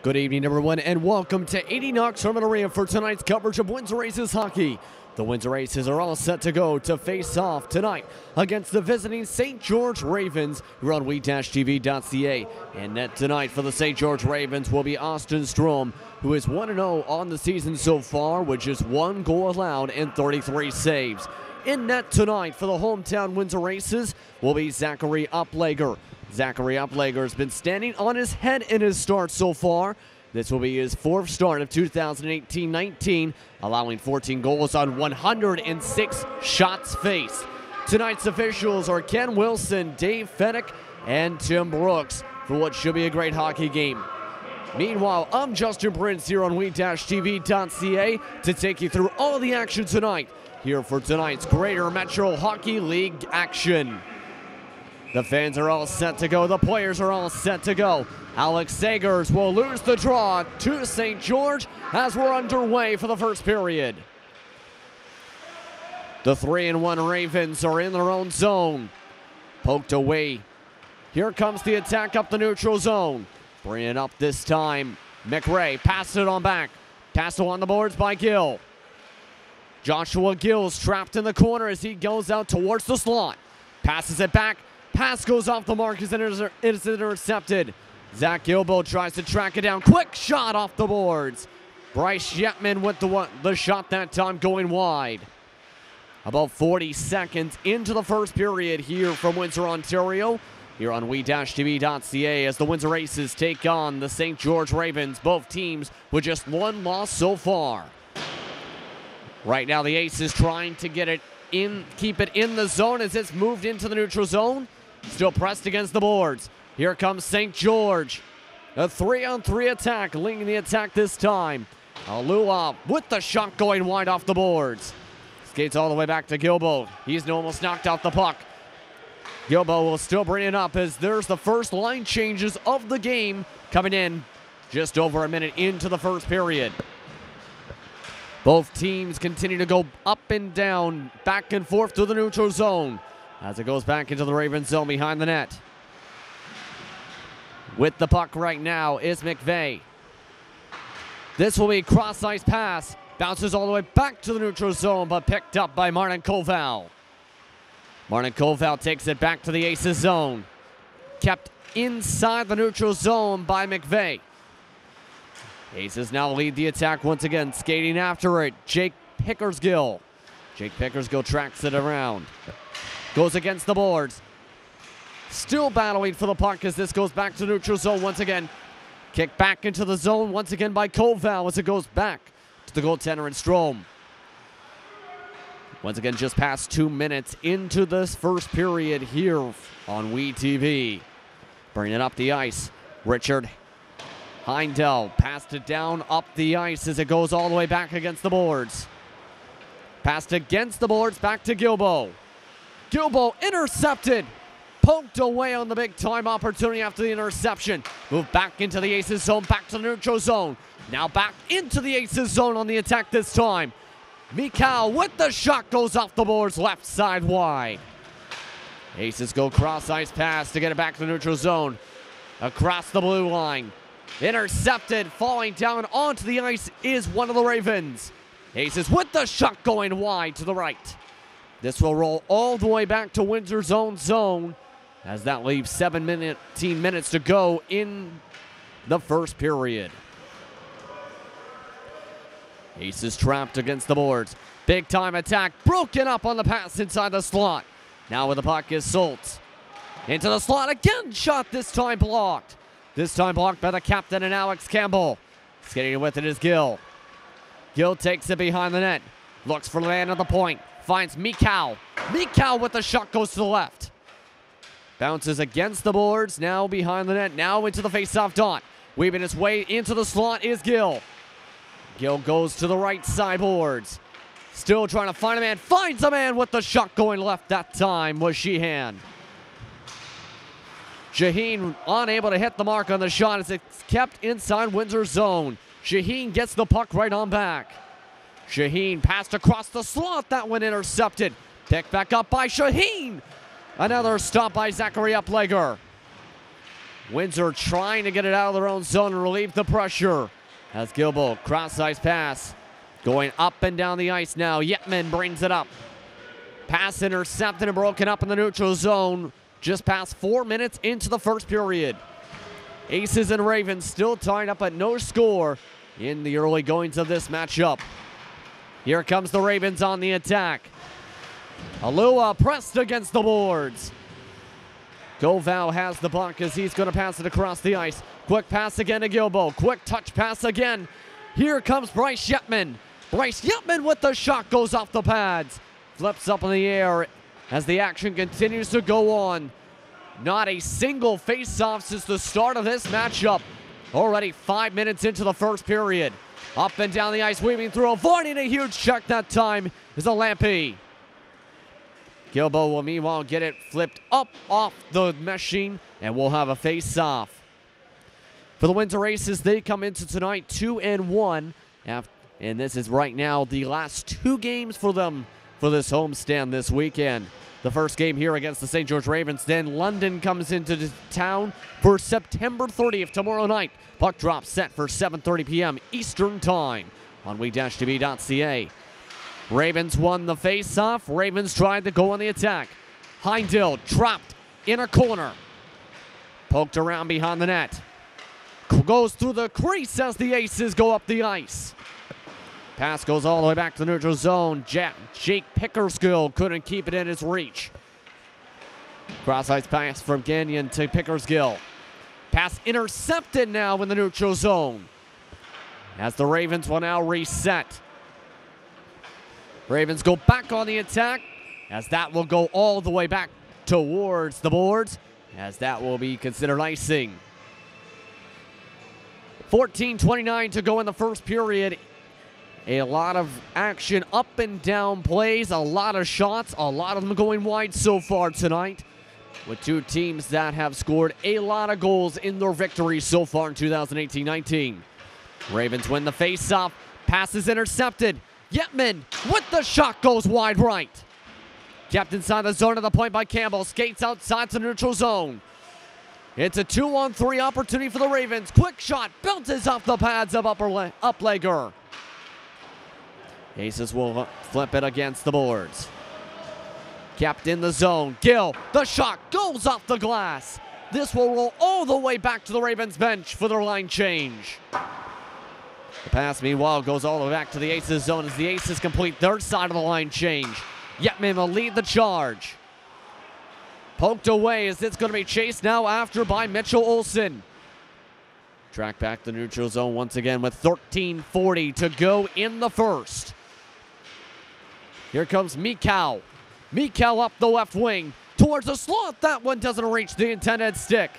Good evening, everyone, and welcome to 80 Knox Terminal Arena for tonight's coverage of Windsor Aces hockey. The Windsor Aces are all set to go to face off tonight against the visiting St. George Ravens. You're on we-tv.ca. And net tonight for the St. George Ravens will be Austin Strom, who is 1-0 on the season so far, with just 1 goal allowed and 33 saves. In net tonight for the hometown Windsor Aces will be Zachary Uplager. Zachary Uplager has been standing on his head in his start so far. This will be his 4th start of 2018-19, allowing 14 goals on 106 shots faced. Tonight's officials are Ken Wilson, Dave Fennick, and Tim Brooks for what should be a great hockey game. Meanwhile, I'm Justin Prince here on we-tv.ca to take you through all the action tonight, here for tonight's Greater Metro Hockey League action. The fans are all set to go. The players are all set to go. Alex Sagers will lose the draw to St. George as we're underway for the first period. The 3-1 Ravens are in their own zone. Poked away. Here comes the attack up the neutral zone. Bringing it up this time. McRae passes it on back. Pass on the boards by Gill. Joshua Gill's trapped in the corner as he goes out towards the slot. Passes it back. Pass goes off the mark as it is intercepted. Zach Gilbo tries to track it down. Quick shot off the boards. Bryce Yetman with the shot that time going wide. About 40 seconds into the first period here from Windsor, Ontario. Here on we-tv.ca as the Windsor Aces take on the St. George Ravens. Both teams with just 1 loss so far. Right now the Aces trying to get it in, keep it in the zone as it's moved into the neutral zone. Still pressed against the boards. Here comes St. George. A 3-on-3 attack, leading the attack this time. Alua with the shot going wide off the boards. Skates all the way back to Gilbo. He's almost knocked out the puck. Gilbo will still bring it up as there's the first line changes of the game coming in just over a minute into the first period. Both teams continue to go up and down, back and forth to the neutral zone as it goes back into the Ravens zone behind the net. With the puck right now is McVeigh. This will be a cross-ice pass. Bounces all the way back to the neutral zone, but picked up by Martin Koval. Martin Koval takes it back to the Aces zone. Kept inside the neutral zone by McVeigh. Aces now lead the attack once again, skating after it. Jake Pickersgill. Jake Pickersgill tracks it around. Goes against the boards. Still battling for the puck as this goes back to neutral zone once again. Kick back into the zone once again by Koval as it goes back to the goaltender and Strom. Once again, just past 2 minutes into this first period here on WeTV. Bringing it up the ice. Richard Heindel passed it down up the ice as it goes all the way back against the boards. Passed against the boards, back to Gilbo. Gilbo intercepted. Poked away on the big time opportunity after the interception. Move back into the Aces zone, back to the neutral zone. Now back into the Aces zone on the attack this time. Mikal with the shot goes off the boards, left side wide. Aces go cross-ice pass to get it back to the neutral zone. Across the blue line. Intercepted, falling down onto the ice is one of the Ravens. Aces with the shot going wide to the right. This will roll all the way back to Windsor's own zone as that leaves 17 minutes to go in the first period. Aces trapped against the boards. Big time attack, broken up on the pass inside the slot. Now with the puck is Soltz. Into the slot again, shot this time blocked. This time blocked by the captain and Alex Campbell. Skating with it is Gill. Gill takes it behind the net. Looks for the man at the point. Finds Mikal. Mikal with the shot goes to the left. Bounces against the boards. Now behind the net. Now into the face-off dot. Weaving his way into the slot is Gill. Gill goes to the right side boards. Still trying to find a man. Finds a man with the shot going left that time was Sheehan. Shaheen unable to hit the mark on the shot as it's kept inside Windsor's zone. Shaheen gets the puck right on back. Shaheen passed across the slot. That one intercepted. Picked back up by Shaheen. Another stop by Zachary Uplager. Windsor trying to get it out of their own zone and relieve the pressure. As Gilbo, cross-ice pass. Going up and down the ice now. Yetman brings it up. Pass intercepted and broken up in the neutral zone. Just past 4 minutes into the first period. Aces and Ravens still tied up at no score in the early goings of this matchup. Here comes the Ravens on the attack. Alua pressed against the boards. Koval has the puck as he's going to pass it across the ice. Quick pass again to Gilbo. Quick touch pass again. Here comes Bryce Yetman. Bryce Yetman with the shot goes off the pads. Flips up in the air as the action continues to go on. Not a single face-off since the start of this matchup. Already 5 minutes into the first period. Up and down the ice, weaving through, avoiding a huge check that time is a Lampy. Gilbo will meanwhile get it flipped up off the meshing, and we'll have a face-off. For the Windsor Aces, they come into tonight 2-1, and this is right now the last 2 games for them for this homestand this weekend. The first game here against the St. George Ravens. Then London comes into town for September 30th, tomorrow night. Puck drop set for 7:30 p.m. Eastern Time on we-tv.ca. Ravens won the face-off. Ravens tried to go on the attack. Heindel dropped in a corner. Poked around behind the net. Goes through the crease as the Aces go up the ice. Pass goes all the way back to the neutral zone. Jake Pickersgill couldn't keep it in his reach. Cross-ice pass from Gagnon to Pickersgill. Pass intercepted now in the neutral zone. As the Ravens will now reset. Ravens go back on the attack as that will go all the way back towards the boards as that will be considered icing. 14:29 to go in the first period. A lot of action, up and down plays, a lot of shots, a lot of them going wide so far tonight, with 2 teams that have scored a lot of goals in their victories so far in 2018-19. Ravens win the face-off. Pass is intercepted. Yetman with the shot goes wide right. Kept inside the zone of the point by Campbell. Skates outside to the neutral zone. It's a 2-on-3 opportunity for the Ravens. Quick shot, bounces off the pads of Uplegger. Aces will flip it against the boards. Kept in the zone. Gill, the shot goes off the glass. This will roll all the way back to the Ravens bench for their line change. The pass, meanwhile, goes all the way back to the Aces zone as the Aces complete their side of the line change. Yetman will lead the charge. Poked away as it's going to be chased now after by Mitchell Olsen. Track back the neutral zone once again with 13:40 to go in the first. Here comes Mikau. Mikau up the left wing towards the slot. That one doesn't reach the intended stick.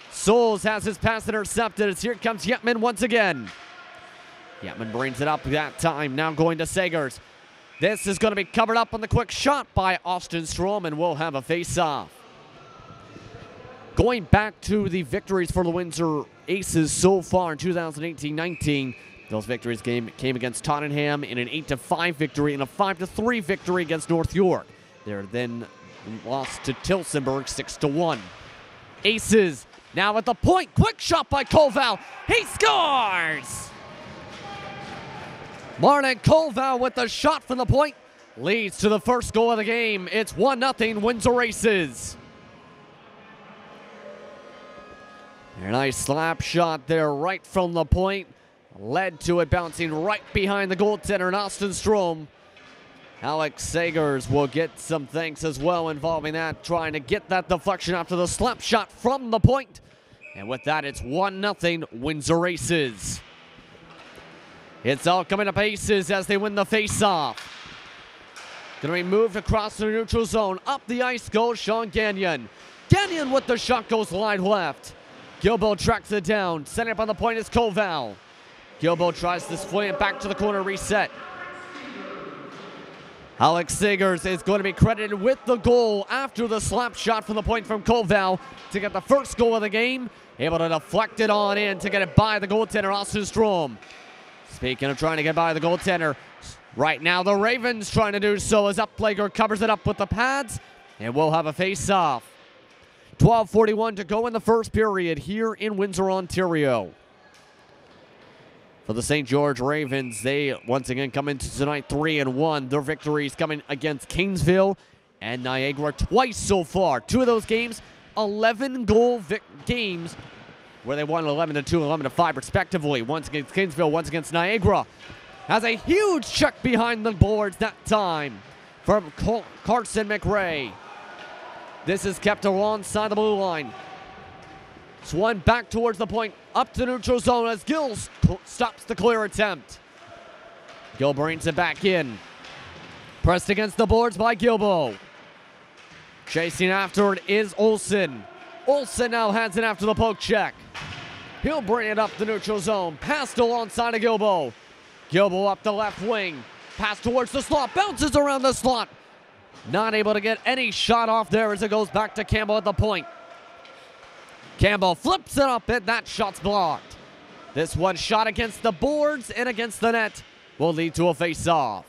Souls has his pass intercepted as here comes Yetman once again. Yetman brings it up that time. Now going to Sagers. This is going to be covered up on the quick shot by Austin Strom, and we'll have a face-off. Going back to the victories for the Windsor Aces so far in 2018-19, those victories came against Tottenham in an 8-5 victory and a 5-3 victory against North York. They're then lost to Tilsonburg 6-1. Aces now at the point. Quick shot by Koval. He scores! Martin Koval with the shot from the point leads to the first goal of the game. It's 1-0 Windsor Aces. A nice slap shot there right from the point. Led to it bouncing right behind the goaltender and Austin Strom. Alex Sagers will get some thanks as well involving that, trying to get that deflection after the slap shot from the point. And with that, it's 1-0 Windsor Aces. It's all coming up Aces as they win the face-off. Going to be moved across the neutral zone. Up the ice goes Sean Gagnon. Gagnon with the shot goes wide left. Gilbo tracks it down. Setting up on the point is Koval. Gilbo tries to swing it back to the corner, reset. Alex Sagers is going to be credited with the goal after the slap shot from the point from Koval to get the first goal of the game. Able to deflect it on in to get it by the goaltender, Austin Strom. Speaking of trying to get by the goaltender, right now the Ravens trying to do so as Uplegger covers it up with the pads, and we'll have a face-off. 12:41 to go in the first period here in Windsor, Ontario. For the St. George Ravens, they once again come into tonight 3-1. Their victories coming against Kingsville and Niagara twice so far. Two of those games, 11-goal games, where they won 11-2, 11-5 respectively. Once against Kingsville, once against Niagara. Has a huge check behind the boards that time from Carson McRae. This is kept alongside the blue line. Swung back towards the point, up to neutral zone as Gill stops the clear attempt. Gill brings it back in. Pressed against the boards by Gilbo. Chasing after it is Olsen. Olsen now hands it after the poke check. He'll bring it up the neutral zone. Passed alongside of Gilbo. Gilbo up the left wing. Pass towards the slot. Bounces around the slot. Not able to get any shot off there as it goes back to Campbell at the point. Campbell flips it up and that shot's blocked. This one shot against the boards and against the net will lead to a face-off.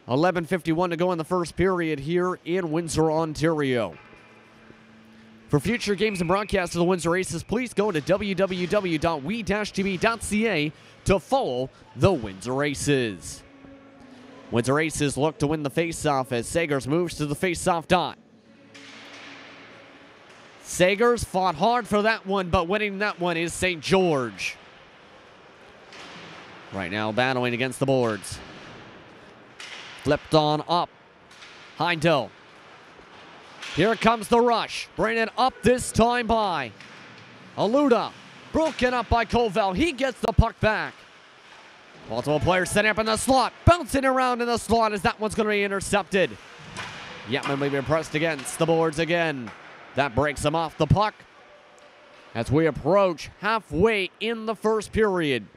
11:51 to go in the first period here in Windsor, Ontario. For future games and broadcasts of the Windsor Aces, please go to www.we-tv.ca to follow the Windsor Aces. Windsor Aces look to win the face-off as Sagers moves to the face-off dot. Sagers fought hard for that one, but winning that one is St. George. Right now battling against the boards. Flipped on up. Heindel. Here comes the rush. Bringing it up this time by Aluda. Broken up by Koval. He gets the puck back. Multiple players setting up in the slot. Bouncing around in the slot as that one's going to be intercepted. Yetman will be pressed against the boards again. That breaks him off the puck as we approach halfway in the first period.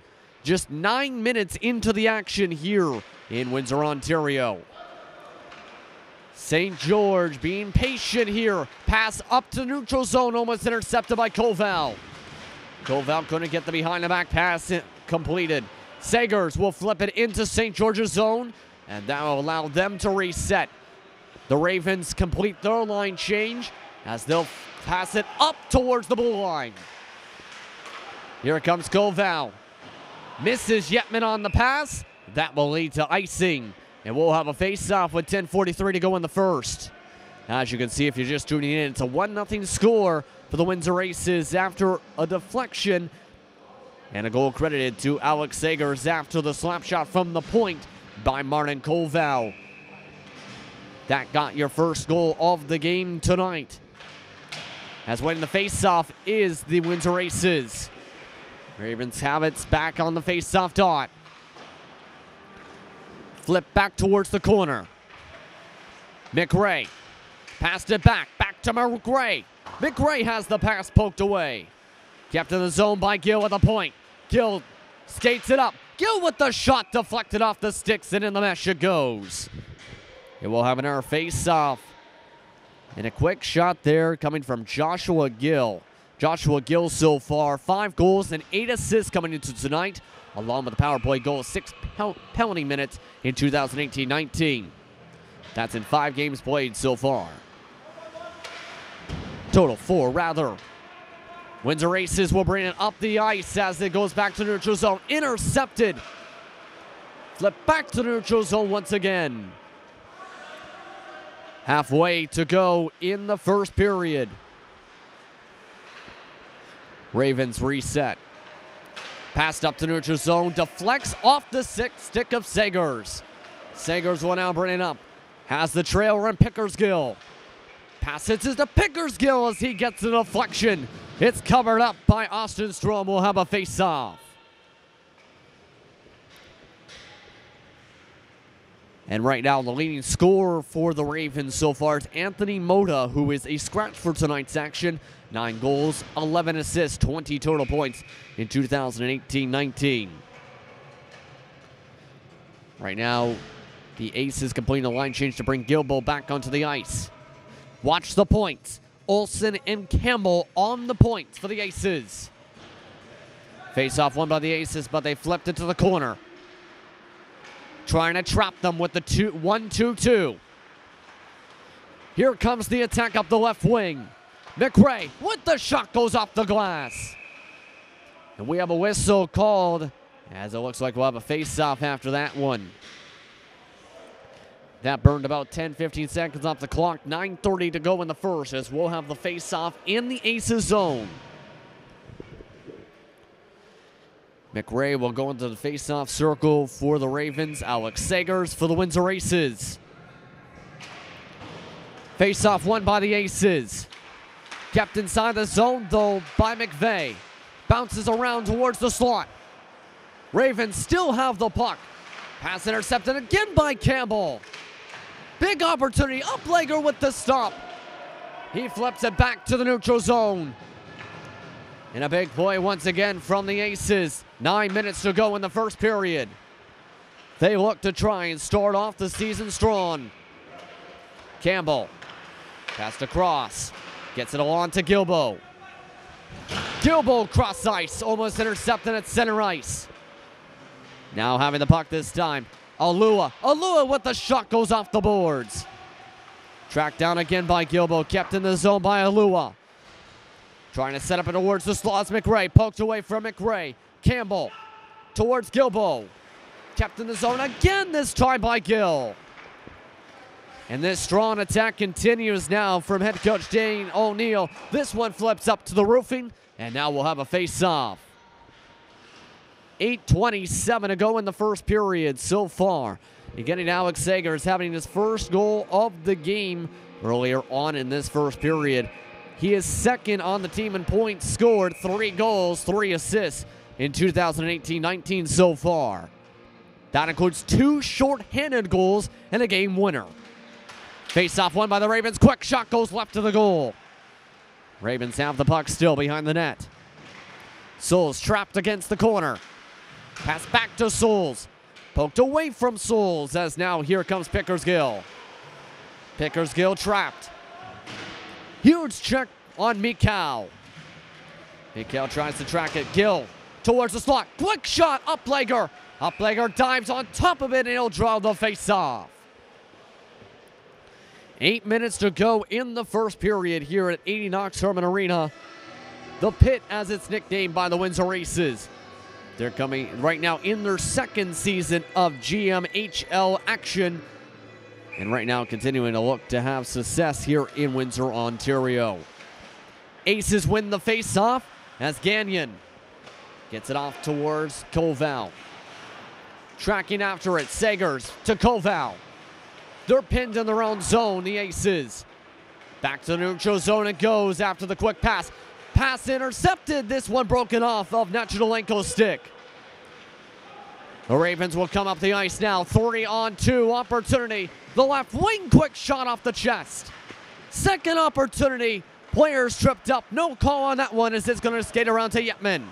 Just 9 minutes into the action here in Windsor, Ontario. St. George being patient here. Pass up to neutral zone, almost intercepted by Koval. Koval couldn't get the behind-the-back pass completed. Sagers will flip it into St. George's zone, and that will allow them to reset. The Ravens complete their line change as they'll pass it up towards the blue line. Here comes Koval. Misses Yetman on the pass. That will lead to icing. And we'll have a face-off with 10:43 to go in the first. As you can see, if you're just tuning in, it's a 1-0 score for the Windsor Aces after a deflection. And a goal credited to Alex Sagers after the slap shot from the point by Martin Koval. That got your first goal of the game tonight. As winning the face-off is the Windsor Aces. Ravens have it back on the face-off dot. Flip back towards the corner. McRae passed it back to McRae. McRae has the pass poked away. Kept in the zone by Gill at the point. Gill skates it up. Gill with the shot deflected off the sticks and in the mesh it goes. It will have an error face-off. And a quick shot there coming from Joshua Gill. Joshua Gill so far, 5 goals and 8 assists coming into tonight, along with the power play goal, 6 penalty minutes in 2018-19. That's in 5 games played so far. Total 4, rather. Windsor Aces will bring it up the ice as it goes back to neutral zone. Intercepted. Flip back to neutral zone once again. Halfway to go in the first period. Ravens reset. Passed up to neutral zone. Deflects off the stick of Sagers. Sagers will now bring it up. Has the trailer in Pickersgill. Passes to Pickersgill as he gets the deflection. It's covered up by Austin Strom. Will have a face-off. And right now, the leading scorer for the Ravens so far is Anthony Mota, who is a scratch for tonight's action. 9 goals, 11 assists, 20 total points in 2018-19. Right now, the Aces completing a line change to bring Gilbo back onto the ice. Watch the points. Olsen and Campbell on the points for the Aces. Face-off won by the Aces, but they flipped it to the corner. Trying to trap them with the 1-2-2. Here comes the attack up the left wing. McRae with the shot goes off the glass. And we have a whistle called, as it looks like we'll have a face-off after that one. That burned about 10-15 seconds off the clock. 9:30 to go in the first as we'll have the face-off in the Aces zone. McRae will go into the face-off circle for the Ravens. Alex Sagers for the Windsor Aces. Face-off won by the Aces. Kept inside the zone, though, by McVeigh. Bounces around towards the slot. Ravens still have the puck. Pass intercepted again by Campbell. Big opportunity. Uplegger with the stop. He flips it back to the neutral zone. And a big play once again from the Aces. 9 minutes to go in the first period. They look to try and start off the season strong. Campbell. Passed across. Gets it along to Gilbo. Gilbo cross ice. Almost intercepted at center ice. Now having the puck this time. Alua. Alua with the shot goes off the boards. Tracked down again by Gilbo. Kept in the zone by Alua. Trying to set up it towards the slots. McRae poked away from McRae. Campbell towards Gilbo. Kept in the zone again, this time by Gill. And this strong attack continues now from head coach Dane O'Neill. This one flips up to the roofing, and now we'll have a face-off. 8:27 to go in the first period so far. You're getting Alex Sagers having his first goal of the game earlier on in this first period. He is second on the team in points scored, 3 goals, 3 assists in 2018-19 so far. That includes 2 short-handed goals and a game winner. Face-off won by the Ravens. Quick shot goes left to the goal. Ravens have the puck still behind the net. Souls trapped against the corner. Pass back to Souls. Poked away from Souls as now here comes Pickersgill. Pickersgill trapped. Huge check on Mikal. Mikal tries to track it. Gill towards the slot. Quick shot. Uplegger. Uplegger dives on top of it and he'll draw the face-off. 8 minutes to go in the first period here at 80 Knox Herman Arena. The Pit, as it's nicknamed by the Windsor Aces. They're coming right now in their second season of GMHL action. And right now continuing to look to have success here in Windsor, Ontario. Aces win the face-off as Gagnon gets it off towards Koval. Tracking after it, Sagers to Koval. They're pinned in their own zone, the Aces. Back to the neutral zone it goes after the quick pass. Pass intercepted, this one broken off of Nechelenko's stick. The Ravens will come up the ice now, 3-on-2 opportunity. The left wing, quick shot off the chest. Second opportunity, players tripped up. No call on that one as it's going to skate around to Yetman.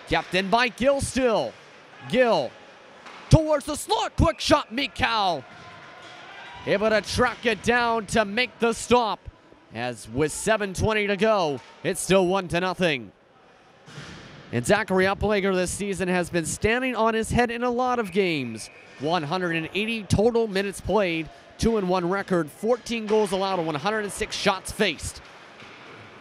Kept in by Gill still. Gill towards the slot, quick shot, Mikal. Able to track it down to make the stop. As with 7:20 to go, it's still 1-0. And Zachary Uplegger this season has been standing on his head in a lot of games. 180 total minutes played, 2-1 record, 14 goals allowed, and 106 shots faced.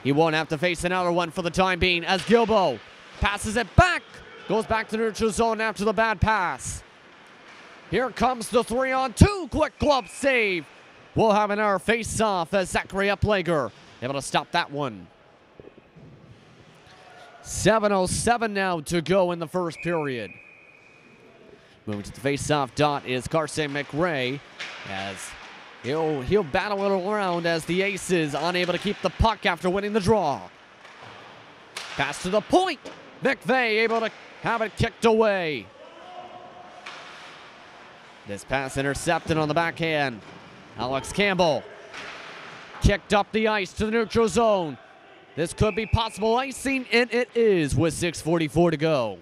He won't have to face another one for the time being as Gilbo passes it back, goes back to neutral zone after the bad pass. Here comes the 3-on-2, quick glove save. We'll have an error face-off as Zachary Uplegger able to stop that one. 7:07 now to go in the first period. Moving to the face-off dot is Carson McRae as he'll battle it around as the Aces unable to keep the puck after winning the draw. Pass to the point. McVeigh able to have it kicked away. This pass intercepted on the backhand. Alex Campbell kicked up the ice to the neutral zone. This could be possible icing, and it is with 6:44 to go.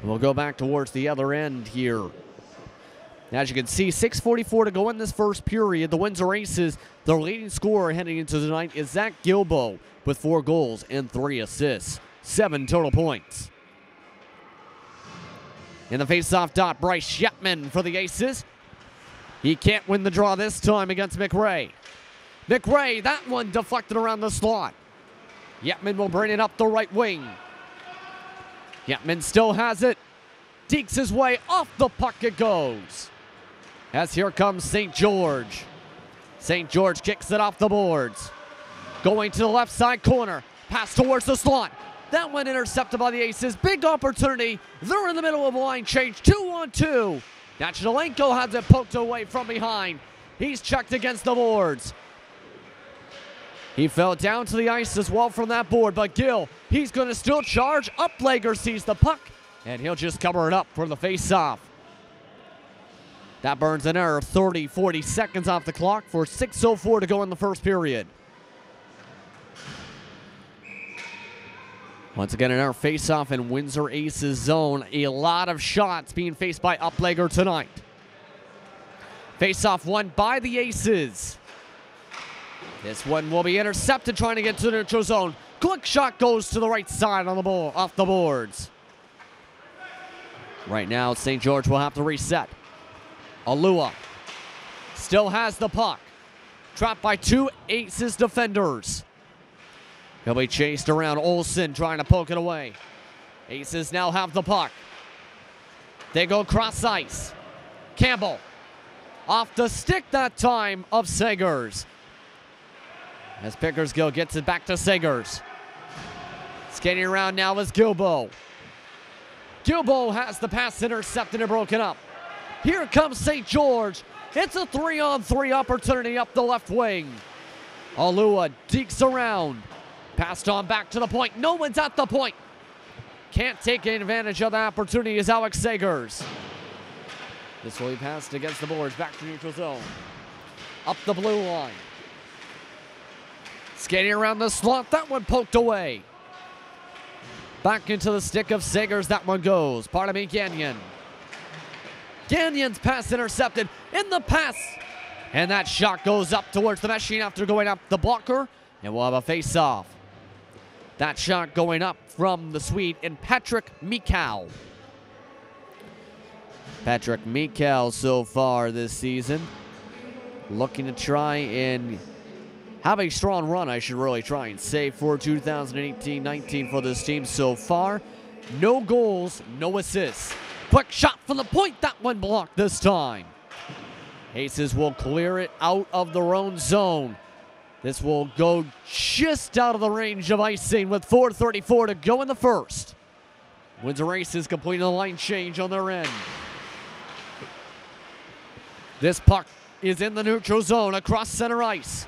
We'll go back towards the other end here. As you can see, 6:44 to go in this first period. The Windsor Aces, their leading scorer heading into the night is Zach Gilbo with 4 goals and 3 assists. 7 total points. In the face-off dot, Bryce Yetman for the Aces. He can't win the draw this time against McRae. McRae, that one deflected around the slot. Yetman will bring it up the right wing. Yetman still has it. Dekes his way, off the puck it goes. As here comes St. George. St. George kicks it off the boards. Going to the left side corner. Pass towards the slot. That one intercepted by the Aces. Big opportunity. They're in the middle of a line change. 2-on-2. Nachidalenko has it poked away from behind. He's checked against the boards. He fell down to the ice as well from that board, but Gill, he's going to still charge. Uplegger sees the puck, and he'll just cover it up for the face-off. That burns an error. 40 seconds off the clock for 6:04 to go in the first period. Once again, in our face-off in Windsor Aces zone, a lot of shots being faced by Uplegger tonight. Face-off won by the Aces. This one will be intercepted, trying to get to the neutral zone. Quick shot goes to the right side on the ball, off the boards. Right now, St. George will have to reset. Alua still has the puck. Trapped by two Aces defenders. He'll be chased around. Olsen trying to poke it away. Aces now have the puck. They go cross ice. Campbell off the stick that time of Segers. As Pickersgill gets it back to Segers. Skating around now is Gilbo. Gilbo has the pass intercepted and broken up. Here comes St. George. It's a 3-on-3 opportunity up the left wing. Alua dekes around. Passed on back to the point. No one's at the point. Can't take advantage of the opportunity is Alex Segers. This will be passed against the boards. Back to neutral zone. Up the blue line. Skating around the slot. That one poked away. Back into the stick of Segers. That one goes. Pardon me, Gagnon. Gagnon's pass intercepted in the pass. And that shot goes up towards the machine after going up the blocker. And we'll have a face-off. That shot going up from the Swede in Patrick Mikal. Patrick Mikal so far this season looking to try and have a strong run, I should really try and say, for 2018-19 for this team so far. No goals, no assists. Quick shot from the point. That one blocked this time. Aces will clear it out of their own zone. This will go just out of the range of icing with 4:34 to go in the first. Windsor Aces completing the line change on their end. This puck is in the neutral zone across center ice.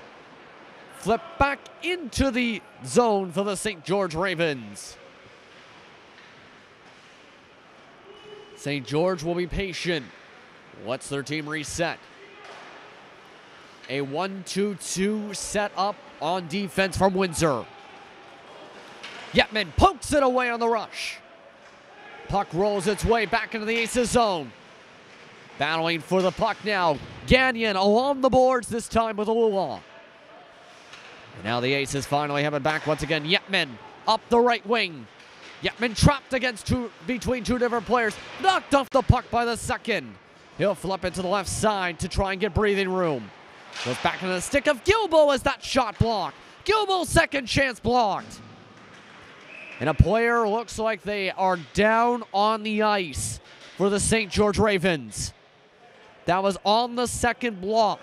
Flip back into the zone for the St. George Ravens. St. George will be patient. Lets their team reset. A 1-2-2 set up on defense from Windsor. Yetman pokes it away on the rush. Puck rolls its way back into the Aces zone. Battling for the puck now. Gagnon along the boards, this time with Alua. And now the Aces finally have it back once again. Yetman up the right wing. Yetman trapped between two different players. Knocked off the puck by the second. He'll flip it to the left side to try and get breathing room. Goes back into the stick of Gilbo as that shot blocked. Gilbo's second chance blocked. And a player looks like they are down on the ice for the St. George Ravens. That was on the second block.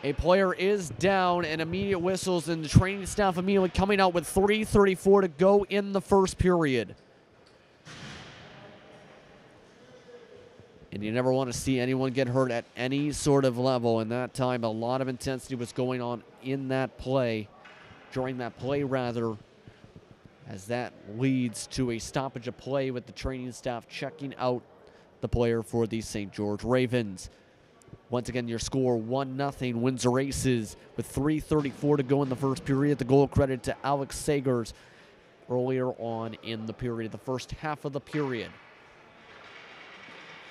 A player is down and immediate whistles, and the training staff immediately coming out with 3:34 to go in the first period. And you never want to see anyone get hurt at any sort of level. And that time, a lot of intensity was going on in that play, during that play rather, as that leads to a stoppage of play with the training staff checking out the player for the St. George Ravens. Once again, your score 1-0 Windsor Aces with 3:34 to go in the first period. The goal credit to Alex Segers earlier on in the period, the first half of the period.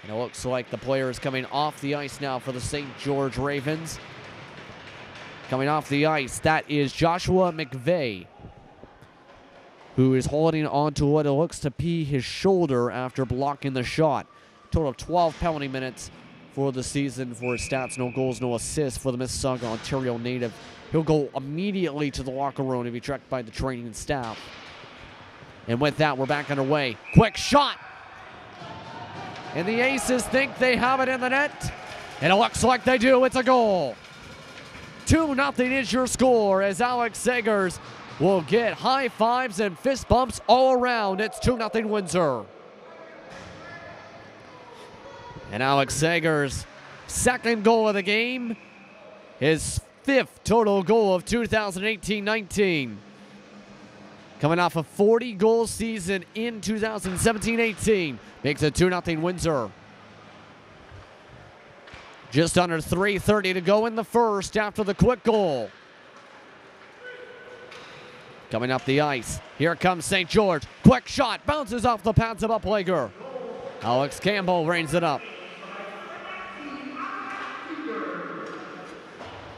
And it looks like the player is coming off the ice now for the St. George Ravens. Coming off the ice, that is Joshua McVeigh, who is holding on to what it looks to be his shoulder after blocking the shot. total of 12 penalty minutes for the season for his stats. No goals, no assists for the Mississauga, Ontario native. He'll go immediately to the locker room to be checked by the training staff. And with that, we're back underway. Quick shot. And the Aces think they have it in the net. And it looks like they do. It's a goal. 2-0 is your score as Alex Sagers will get high fives and fist bumps all around. It's 2-0 Windsor. And Alex Sagers' second goal of the game, his 5th total goal of 2018-19. Coming off a 40-goal season in 2017-18, makes it 2-0 Windsor. Just under 3:30 to go in the first after the quick goal. Coming up the ice, here comes St. George. Quick shot, bounces off the pads of Uplager. Alex Campbell reins it up.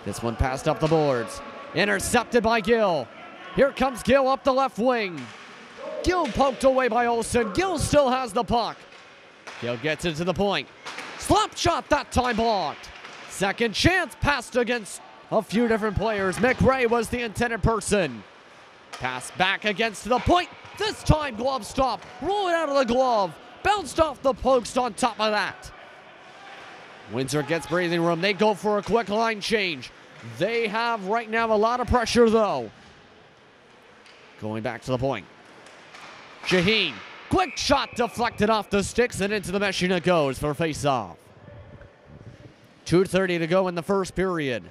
This one passed up the boards. Intercepted by Gill. Here comes Gill up the left wing. Gill poked away by Olsen. Gill still has the puck. Gill gets it to the point. Slap shot that time blocked. Second chance passed against a few different players. McRae was the intended person. Pass back against the point. This time glove stop. Roll it out of the glove. Bounced off the post on top of that. Windsor gets breathing room. They go for a quick line change. They have right now a lot of pressure though. Going back to the point. Shaheen. Quick shot deflected off the sticks and into the mesh and it goes for face-off. 2:30 to go in the first period.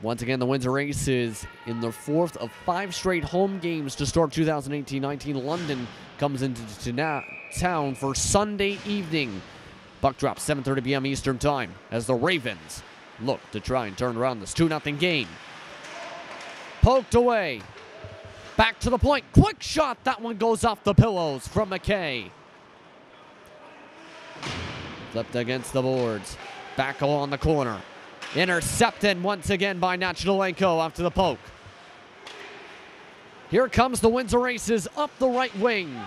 Once again, the Windsor Aces in their 4th of 5 straight home games to start 2018-19. London comes into town for Sunday evening. Puck drop 7:30 p.m. Eastern Time as the Ravens look to try and turn around this 2-0 game. Poked away. Back to the point. Quick shot. That one goes off the pillows from McKay. Flipped against the boards. Back along the corner. Intercepted once again by Nachidolenko after the poke. Here comes the Windsor Aces up the right wing.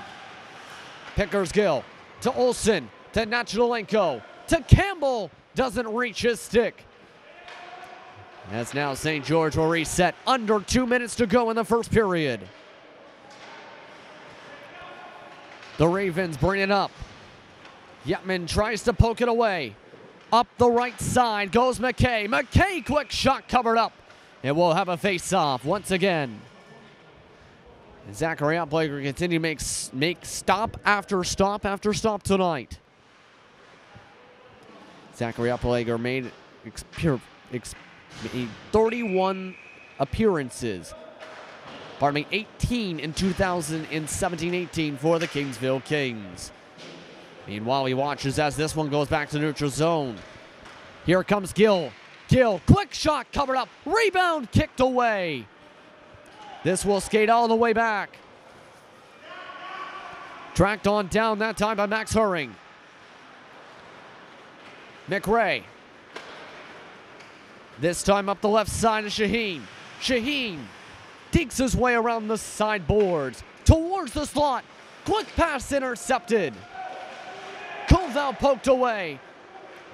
Pickersgill to Olsen to Nachidolenko to Campbell. Doesn't reach his stick. As now St. George will reset. Under 2 minutes to go in the first period. The Ravens bring it up. Yetman tries to poke it away. Up the right side goes McKay. McKay, quick shot covered up. And we'll have a face-off once again. And Zachary Uplager continue to make stop after stop after stop tonight. Zachary Uplager made 31 appearances. 18 in 2017-18 for the Kingsville Kings. Meanwhile, he watches as this one goes back to neutral zone. Here comes Gill. Gill, quick shot covered up. Rebound kicked away. This will skate all the way back. Tracked on down that time by Max Hurring. McRae. This time up the left side of Shaheen. Shaheen dinks his way around the sideboards towards the slot. Quick pass intercepted. Koval poked away.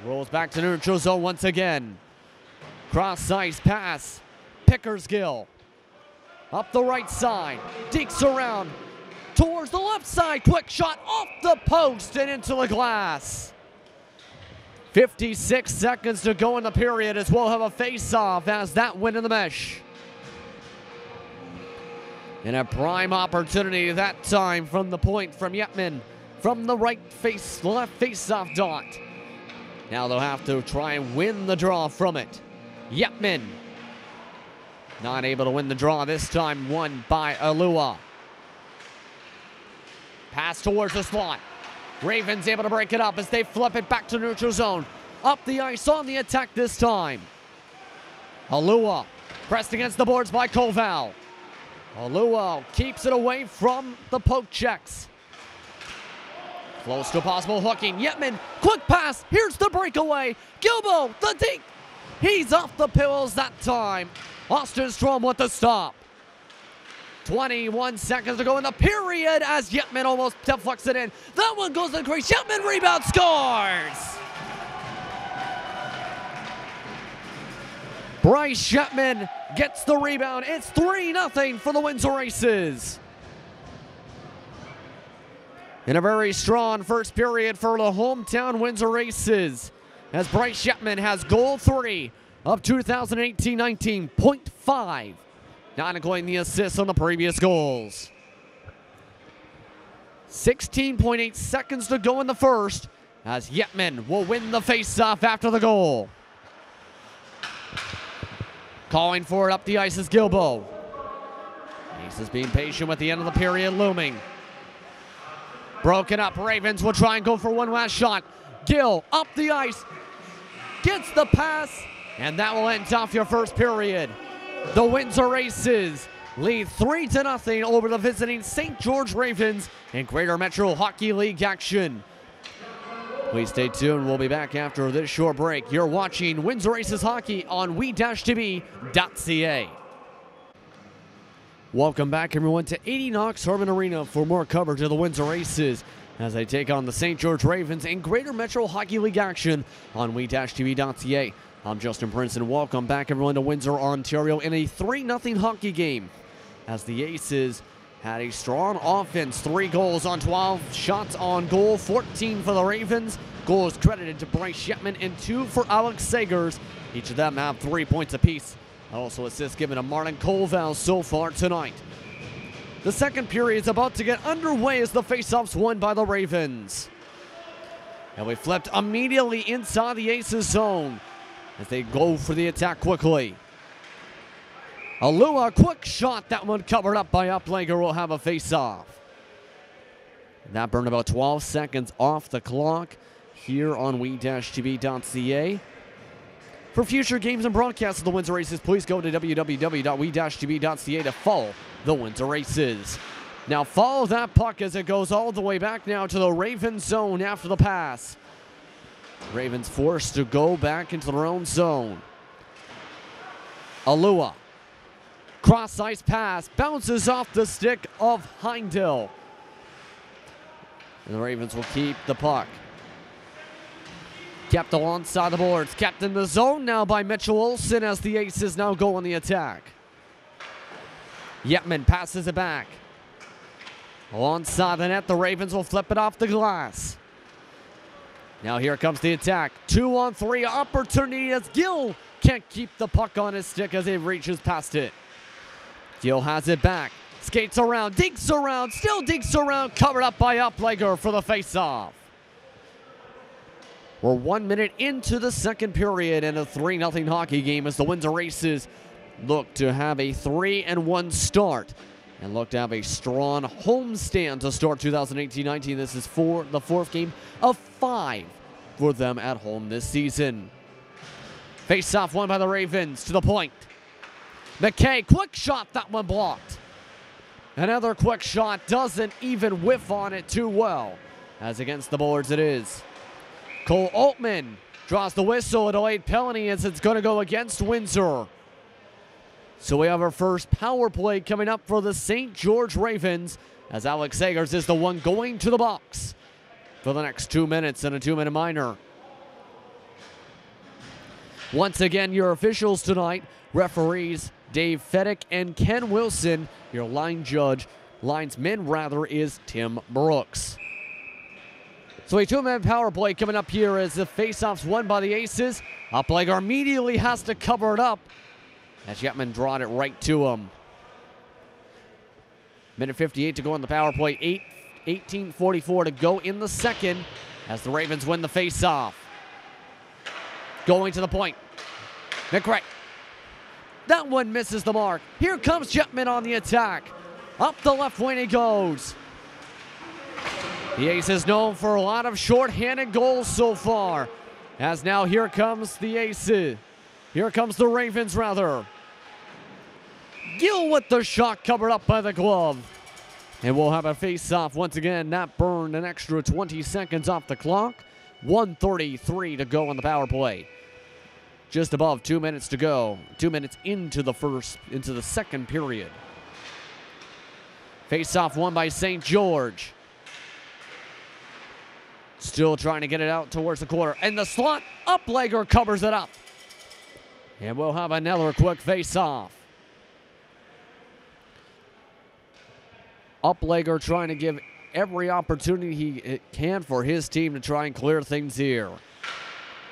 Rolls back to neutral zone once again. Cross ice pass. Pickersgill. Up the right side. Dinks around towards the left side. Quick shot off the post and into the glass. 56 seconds to go in the period as we'll have a face-off as that went in the mesh. And a prime opportunity that time from the point from Yetman. From the left face-off dot. Now they'll have to try and win the draw from it. Yetman. Not able to win the draw this time, won by Alua. Pass towards the slot. Ravens able to break it up as they flip it back to neutral zone. Up the ice on the attack this time. Alua pressed against the boards by Koval. Alua keeps it away from the poke checks. Close to possible hooking. Yetman, quick pass. Here's the breakaway. Gilbo, the dink. He's off the pillows that time. Austin Strom with the stop. 21 seconds to go in the period as Yetman almost deflects it in. That one goes to the crease. Yetman rebound, scores! Bryce Yetman gets the rebound. It's 3-0 for the Windsor Aces. In a very strong first period for the hometown Windsor Aces, as Bryce Yetman has goal 3 of 2018-19, 0.5. Not including the assists on the previous goals. 16.8 seconds to go in the first, as Yetman will win the faceoff after the goal. Calling for it up the ice is Gilbo. Aces being patient with the end of the period looming. Broken up, Ravens will try and go for one last shot. Gill up the ice, gets the pass, and that will end off your first period. The Windsor Aces lead 3-0 over the visiting St. George Ravens in Greater Metro Hockey League action. Please stay tuned. We'll be back after this short break. You're watching Windsor Aces Hockey on we-tv.ca. Welcome back, everyone, to 80 Knox Harmon Arena for more coverage of the Windsor Aces as they take on the St. George Ravens in Greater Metro Hockey League action on we-tv.ca. I'm Justin Princeton. Welcome back, everyone, to Windsor, Ontario in a 3-0 hockey game as the Aces had a strong offense. 3 goals on 12 shots on goal, 14 for the Ravens. Goals credited to Bryce Yetman and 2 for Alex Sagers. Each of them have 3 points apiece. Also assists given to Martin Colval so far tonight. The second period is about to get underway as the faceoff's won by the Ravens. And we flipped immediately inside the Aces zone as they go for the attack quickly. Alua, quick shot. That one covered up by Uplager, will have a face-off. That burned about 12 seconds off the clock here on we-tv.ca. For future games and broadcasts of the Windsor Aces, please go to www.we-tv.ca to follow the Windsor Aces. Now follow that puck as it goes all the way back now to the Ravens zone after the pass. Ravens forced to go back into their own zone. Alua. Cross-ice pass, bounces off the stick of Heindel. And the Ravens will keep the puck. Kept alongside the boards, kept in the zone now by Mitchell Olsen as the Aces now go on the attack. Yetman passes it back. Alongside the net, the Ravens will flip it off the glass. Now here comes the attack. 2-on-3 opportunity as Gill can't keep the puck on his stick as he reaches past it. Gill has it back, skates around, dinks around, still dinks around, covered up by Uplager for the face-off. We're 1 minute into the second period in a 3-0 hockey game as the Windsor Aces look to have a 3-1 start and look to have a strong homestand to start 2018-19. This is for the 4th game of 5 for them at home this season. Face-off won by the Ravens to the point. McKay, quick shot, that one blocked. Another quick shot, doesn't even whiff on it too well. As against the boards it is. Cole Altman draws the whistle, a delayed penalty as it's going to go against Windsor. So we have our first power play coming up for the St. George Ravens as Alex Sagers is the one going to the box for the next 2 minutes and a 2-minute minor. Once again, your officials tonight, referees Dave Feddick and Ken Wilson. Your linesman rather, is Tim Brooks. So a 2-minute power play coming up here as the faceoff's won by the Aces. Uplager immediately has to cover it up as Yetman drawed it right to him. Minute 58 to go on the power play. 18:44 to go in the second as the Ravens win the faceoff. Going to the point. McRae. That one misses the mark. Here comes Yetman on the attack. Up the left wing he goes. The Aces known for a lot of short-handed goals so far. As now here comes the Aces. Here comes the Ravens, rather. Gill with the shot covered up by the glove. And we'll have a face-off once again. That burned an extra 20 seconds off the clock. 1:33 to go on the power play. Just above 2 minutes to go. 2 minutes into the second period. Face-off won by St. George. Still trying to get it out towards the corner. And the slot, Uplegger covers it up. And we'll have another quick face-off. Uplegger trying to give every opportunity he can for his team to try and clear things here.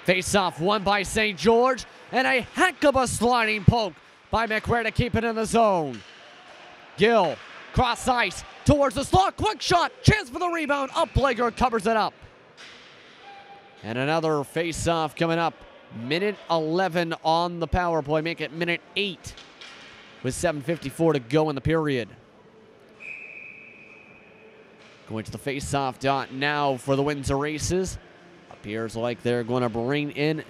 Face-off won by St. George. And a heck of a sliding poke by McRae to keep it in the zone. Gill, cross ice, towards the slot, quick shot, chance for the rebound, Uplegger covers it up. And another face-off coming up. Minute 11 on the power play, make it minute 8 with 7:54 to go in the period. Going to the face-off dot now for the Windsor Aces. Appears like they're going to bring in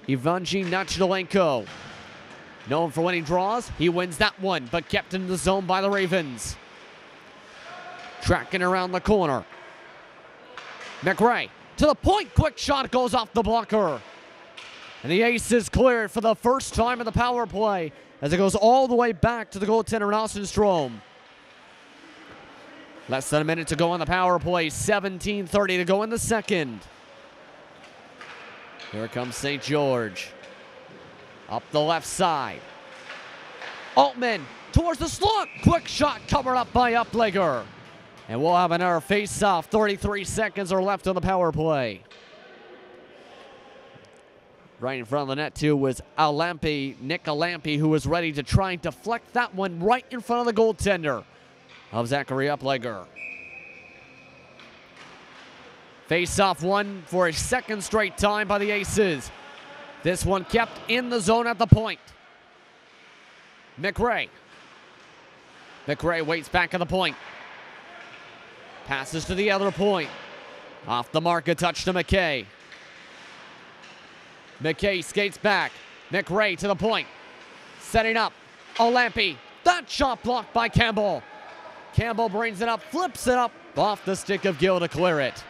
Ivanji Nachdalenko. Known for winning draws, he wins that one, but kept in the zone by the Ravens. Tracking around the corner. McRae to the point, quick shot goes off the blocker. And the Aces clear it for the first time in the power play as it goes all the way back to the goaltender Austin Strom. Less than a minute to go on the power play, 17:30 to go in the second. Here comes St. George. Up the left side. Altman towards the slot. Quick shot covered up by Uplegger. And we'll have another face-off. 33 seconds are left on the power play. Right in front of the net, too, was Nick Alampi, who was ready to try and deflect that one right in front of the goaltender of Zachary Uplegger. Face-off won for a second straight time by the Aces. This one kept in the zone at the point. McRae. McRae waits back at the point. Passes to the other point. Off the mark, a touch to McKay. McKay skates back. McRae to the point. Setting up. Olampi. That shot blocked by Campbell. Campbell brings it up, flips it up off the stick of Gill to clear it.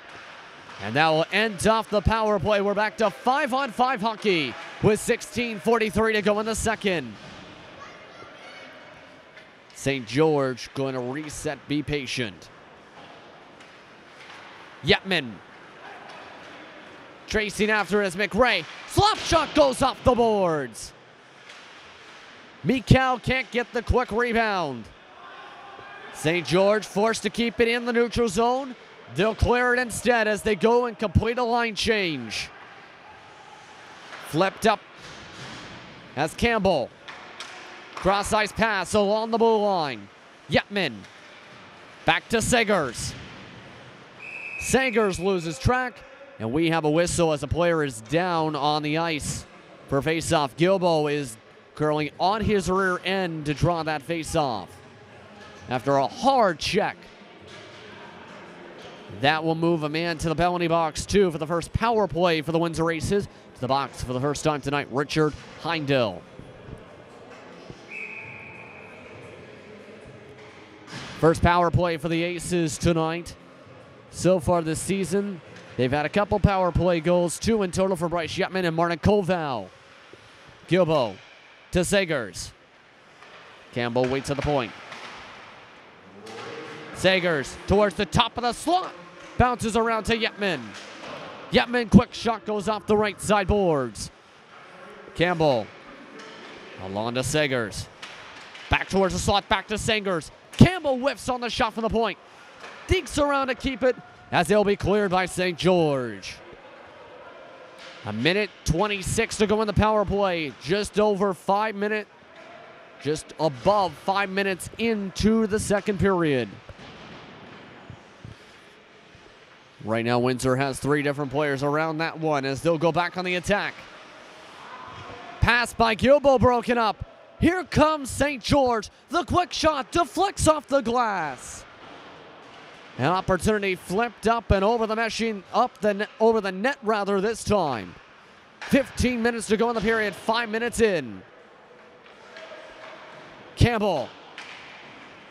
And that will end off the power play. We're back to 5-on-5 hockey with 16:43 to go in the second. St. George going to reset, be patient. Yetman. Tracing after as McRae. Slap shot goes off the boards. Mikal can't get the quick rebound. St. George forced to keep it in the neutral zone. They'll clear it instead as they go and complete a line change. Flipped up as Campbell. Cross ice pass along the blue line. Yetman. Back to Sagers. Sagers loses track, and we have a whistle as the player is down on the ice for faceoff. Gilbo is curling on his rear end to draw that faceoff. After a hard check. That will move a man to the penalty box, too, for the first power play for the Windsor Aces. To the box for the first time tonight, Richard Heindel. First power play for the Aces tonight. So far this season, they've had a couple power play goals, 2 in total for Bryce Yetman and Martin Koval. Gilbo to Sagers. Campbell waits at the point. Sagers towards the top of the slot. Bounces around to Yetman. Yetman, quick shot goes off the right side boards. Campbell. Along to Sagers. Back towards the slot, back to Sagers. Campbell whiffs on the shot from the point. Dinks around to keep it as they'll be cleared by St. George. A minute 26 to go in the power play. Just over 5 minutes. Just above 5 minutes into the second period. Right now, Windsor has 3 different players around that one as they'll go back on the attack. Pass by Gilbo broken up. Here comes St. George. The quick shot deflects off the glass. An opportunity flipped up and over the meshing, over the net rather this time. 15 minutes to go in the period, 5 minutes in. Campbell.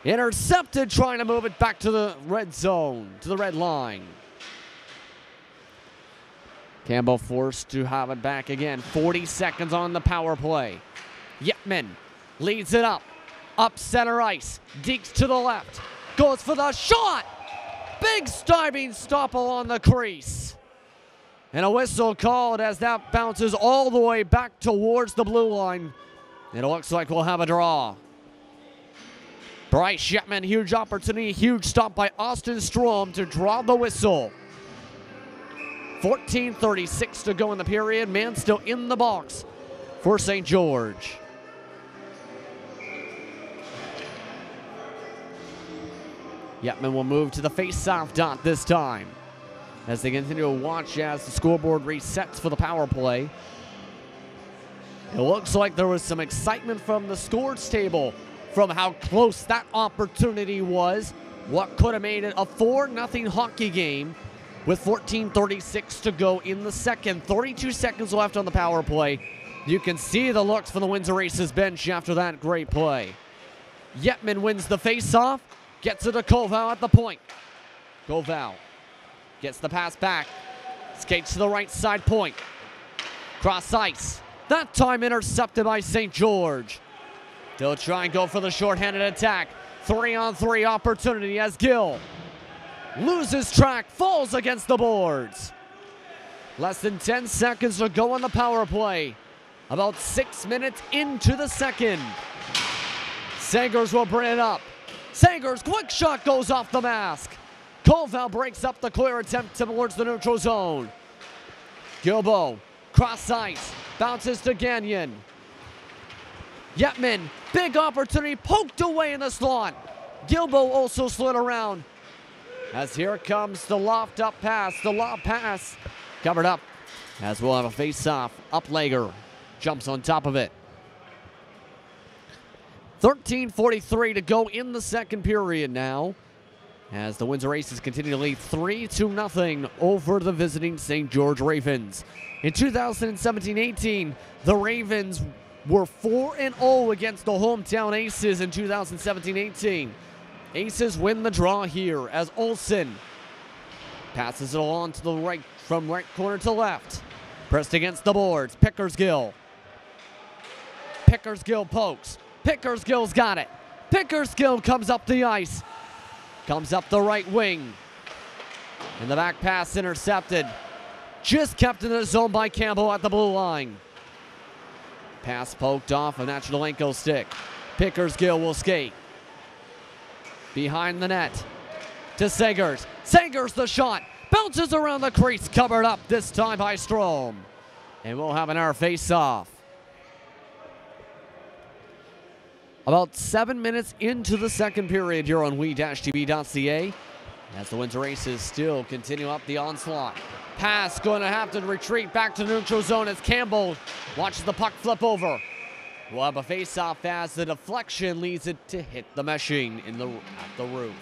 Intercepted, trying to move it back to the red zone, to the red line. Campbell forced to have it back again. 40 seconds on the power play. Yetman leads it up. Up center ice. Deeks to the left. goes for the shot. Big diving stop along the crease. And a whistle called as that bounces all the way back towards the blue line. And it looks like we'll have a draw. Bryce Yetman, huge opportunity, huge stop by Austin Strom to draw the whistle. 14:36 to go in the period. Man still in the box for St. George. Yetman will move to the face-off dot this time as they continue to watch as the scoreboard resets for the power play. It looks like there was some excitement from the scores table from how close that opportunity was. What could have made it a 4-0 hockey game with 14:36 to go in the second. 32 seconds left on the power play. You can see the looks from the Windsor Aces bench after that great play. Yetman wins the face-off, gets it to Koval at the point. Koval gets the pass back, skates to the right side point. Cross ice, that time intercepted by St. George. They'll try and go for the shorthanded attack. 3-on-3 opportunity as Gill loses track, falls against the boards. Less than 10 seconds to go on the power play. About 6 minutes into the second. Sagers will bring it up. Sagers, quick shot goes off the mask. Koval breaks up the clear attempt towards the neutral zone. Gilbo, cross ice, bounces to Gagnon. Yetman, big opportunity, poked away in the slot. Gilbo also slid around. As here comes the loft up pass, the lob pass covered up as we'll have a face-off. Uplegger jumps on top of it. 13:43 to go in the second period now as the Windsor Aces continue to lead 3-0 over the visiting St. George Ravens. In 2017-18, the Ravens were 4-0 against the hometown Aces in 2017-18. Aces win the draw here as Olsen passes it along to the right, from right corner to left. Pressed against the boards, Pickersgill. Pickersgill pokes. Pickersgill's got it. Pickersgill comes up the ice. Comes up the right wing. And the back pass intercepted. Just kept in the zone by Campbell at the blue line. Pass poked off of Nachalenko's stick. Pickersgill will skate. Behind the net to Sagers. Sagers the shot. Bounces around the crease. Covered up this time by Strom. And we'll have an hour face-off. About 7 minutes into the second period here on we-tv.ca as the Windsor Aces still continue up the onslaught. Pass going to have to retreat back to the neutral zone as Campbell watches the puck flip over. We'll have a face-off as the deflection leads it to hit the meshing at the roof.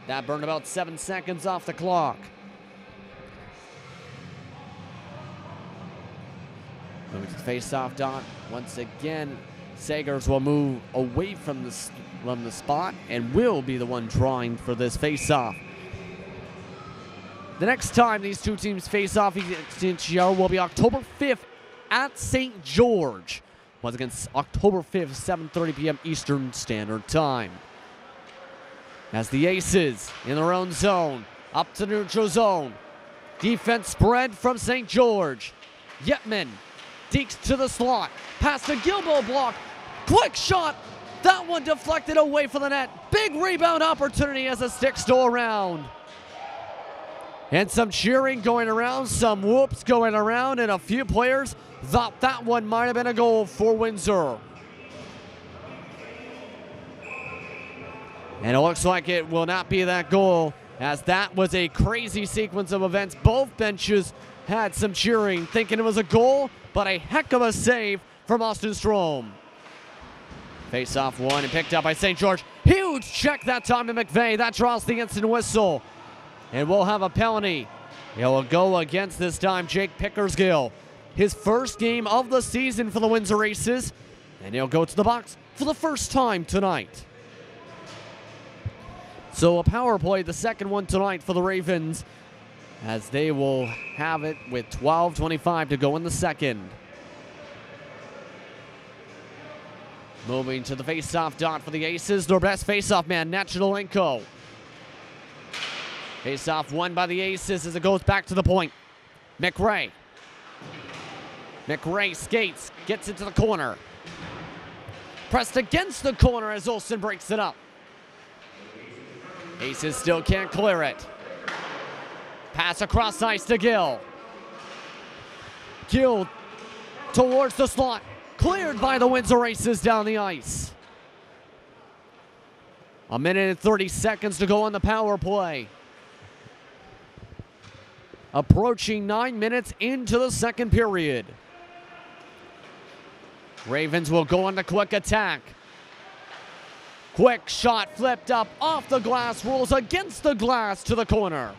That burned about 7 seconds off the clock. Moving to the face-off dot. Once again, Sagers will move away from the spot and will be the one drawing for this face-off. The next time these two teams face off each other will be October 5th at St. George. Once again, October 5th, 7:30 p.m. Eastern Standard Time. As the Aces in their own zone, up to neutral zone. Defense spread from St. George. Yetman deeks to the slot. Pass to Gilbo block. Quick shot. That one deflected away from the net. Big rebound opportunity as the sticks go around. And some cheering going around, some whoops going around, and a few players thought that one might have been a goal for Windsor. And it looks like it will not be that goal, as that was a crazy sequence of events. Both benches had some cheering, thinking it was a goal, but a heck of a save from Austin Strom. Face-off one and picked up by St. George. Huge check that time to McVeigh. That draws the instant whistle. And we'll have a penalty. It will go against this time Jake Pickersgill. His first game of the season for the Windsor Aces. And he'll go to the box for the first time tonight. So a power play, the second one tonight for the Ravens, as they will have it with 12:25 to go in the second. Moving to the face-off dot for the Aces. Their best face-off man, Nachidolenko. Face-off won by the Aces as it goes back to the point. McRae. McRae skates, gets into the corner. Pressed against the corner as Olsen breaks it up. Aces still can't clear it. Pass across ice to Gill. Gill towards the slot. Cleared by the Windsor Aces down the ice. A minute and 30 seconds to go on the power play. Approaching 9 minutes into the second period. Ravens will go on the quick attack. Quick shot flipped up off the glass, rolls against the glass to the corner.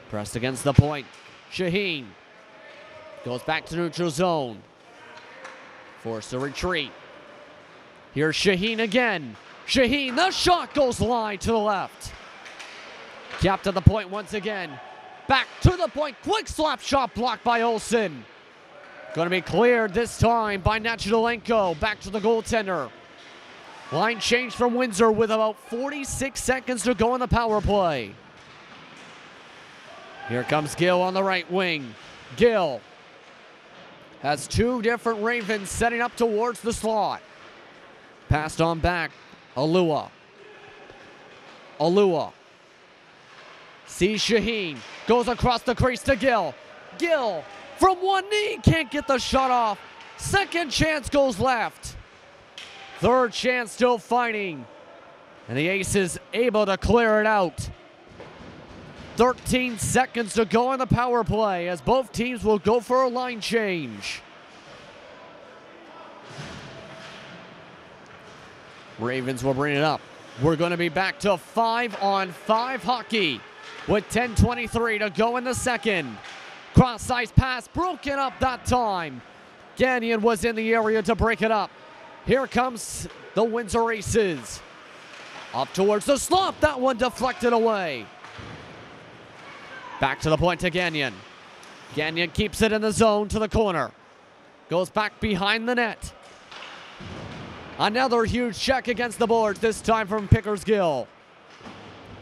Pressed against the point. Shaheen goes back to neutral zone. Forced to retreat. Here's Shaheen again. Shaheen, the shot goes wide to the left. Capped at the point once again. Back to the point. Quick slap shot blocked by Olsen. Going to be cleared this time by Nachidolenko. Back to the goaltender. Line change from Windsor with about 46 seconds to go in the power play. Here comes Gill on the right wing. Gill has two different Ravens setting up towards the slot. Passed on back. Alua. Sees Shaheen. Goes across the crease to Gill. Gill from one knee. Can't get the shot off. Second chance goes left. Third chance still fighting. And the Aces able to clear it out. 13 seconds to go in the power play as both teams will go for a line change. Ravens will bring it up. We're going to be back to 5-on-5 hockey with 10:23 to go in the second. Cross-ice pass broken up that time. Gagnon was in the area to break it up. Here comes the Windsor Aces. Up towards the slot. That one deflected away. Back to the point to Gagnon. Gagnon keeps it in the zone to the corner. Goes back behind the net. Another huge check against the boards, this time from Pickersgill.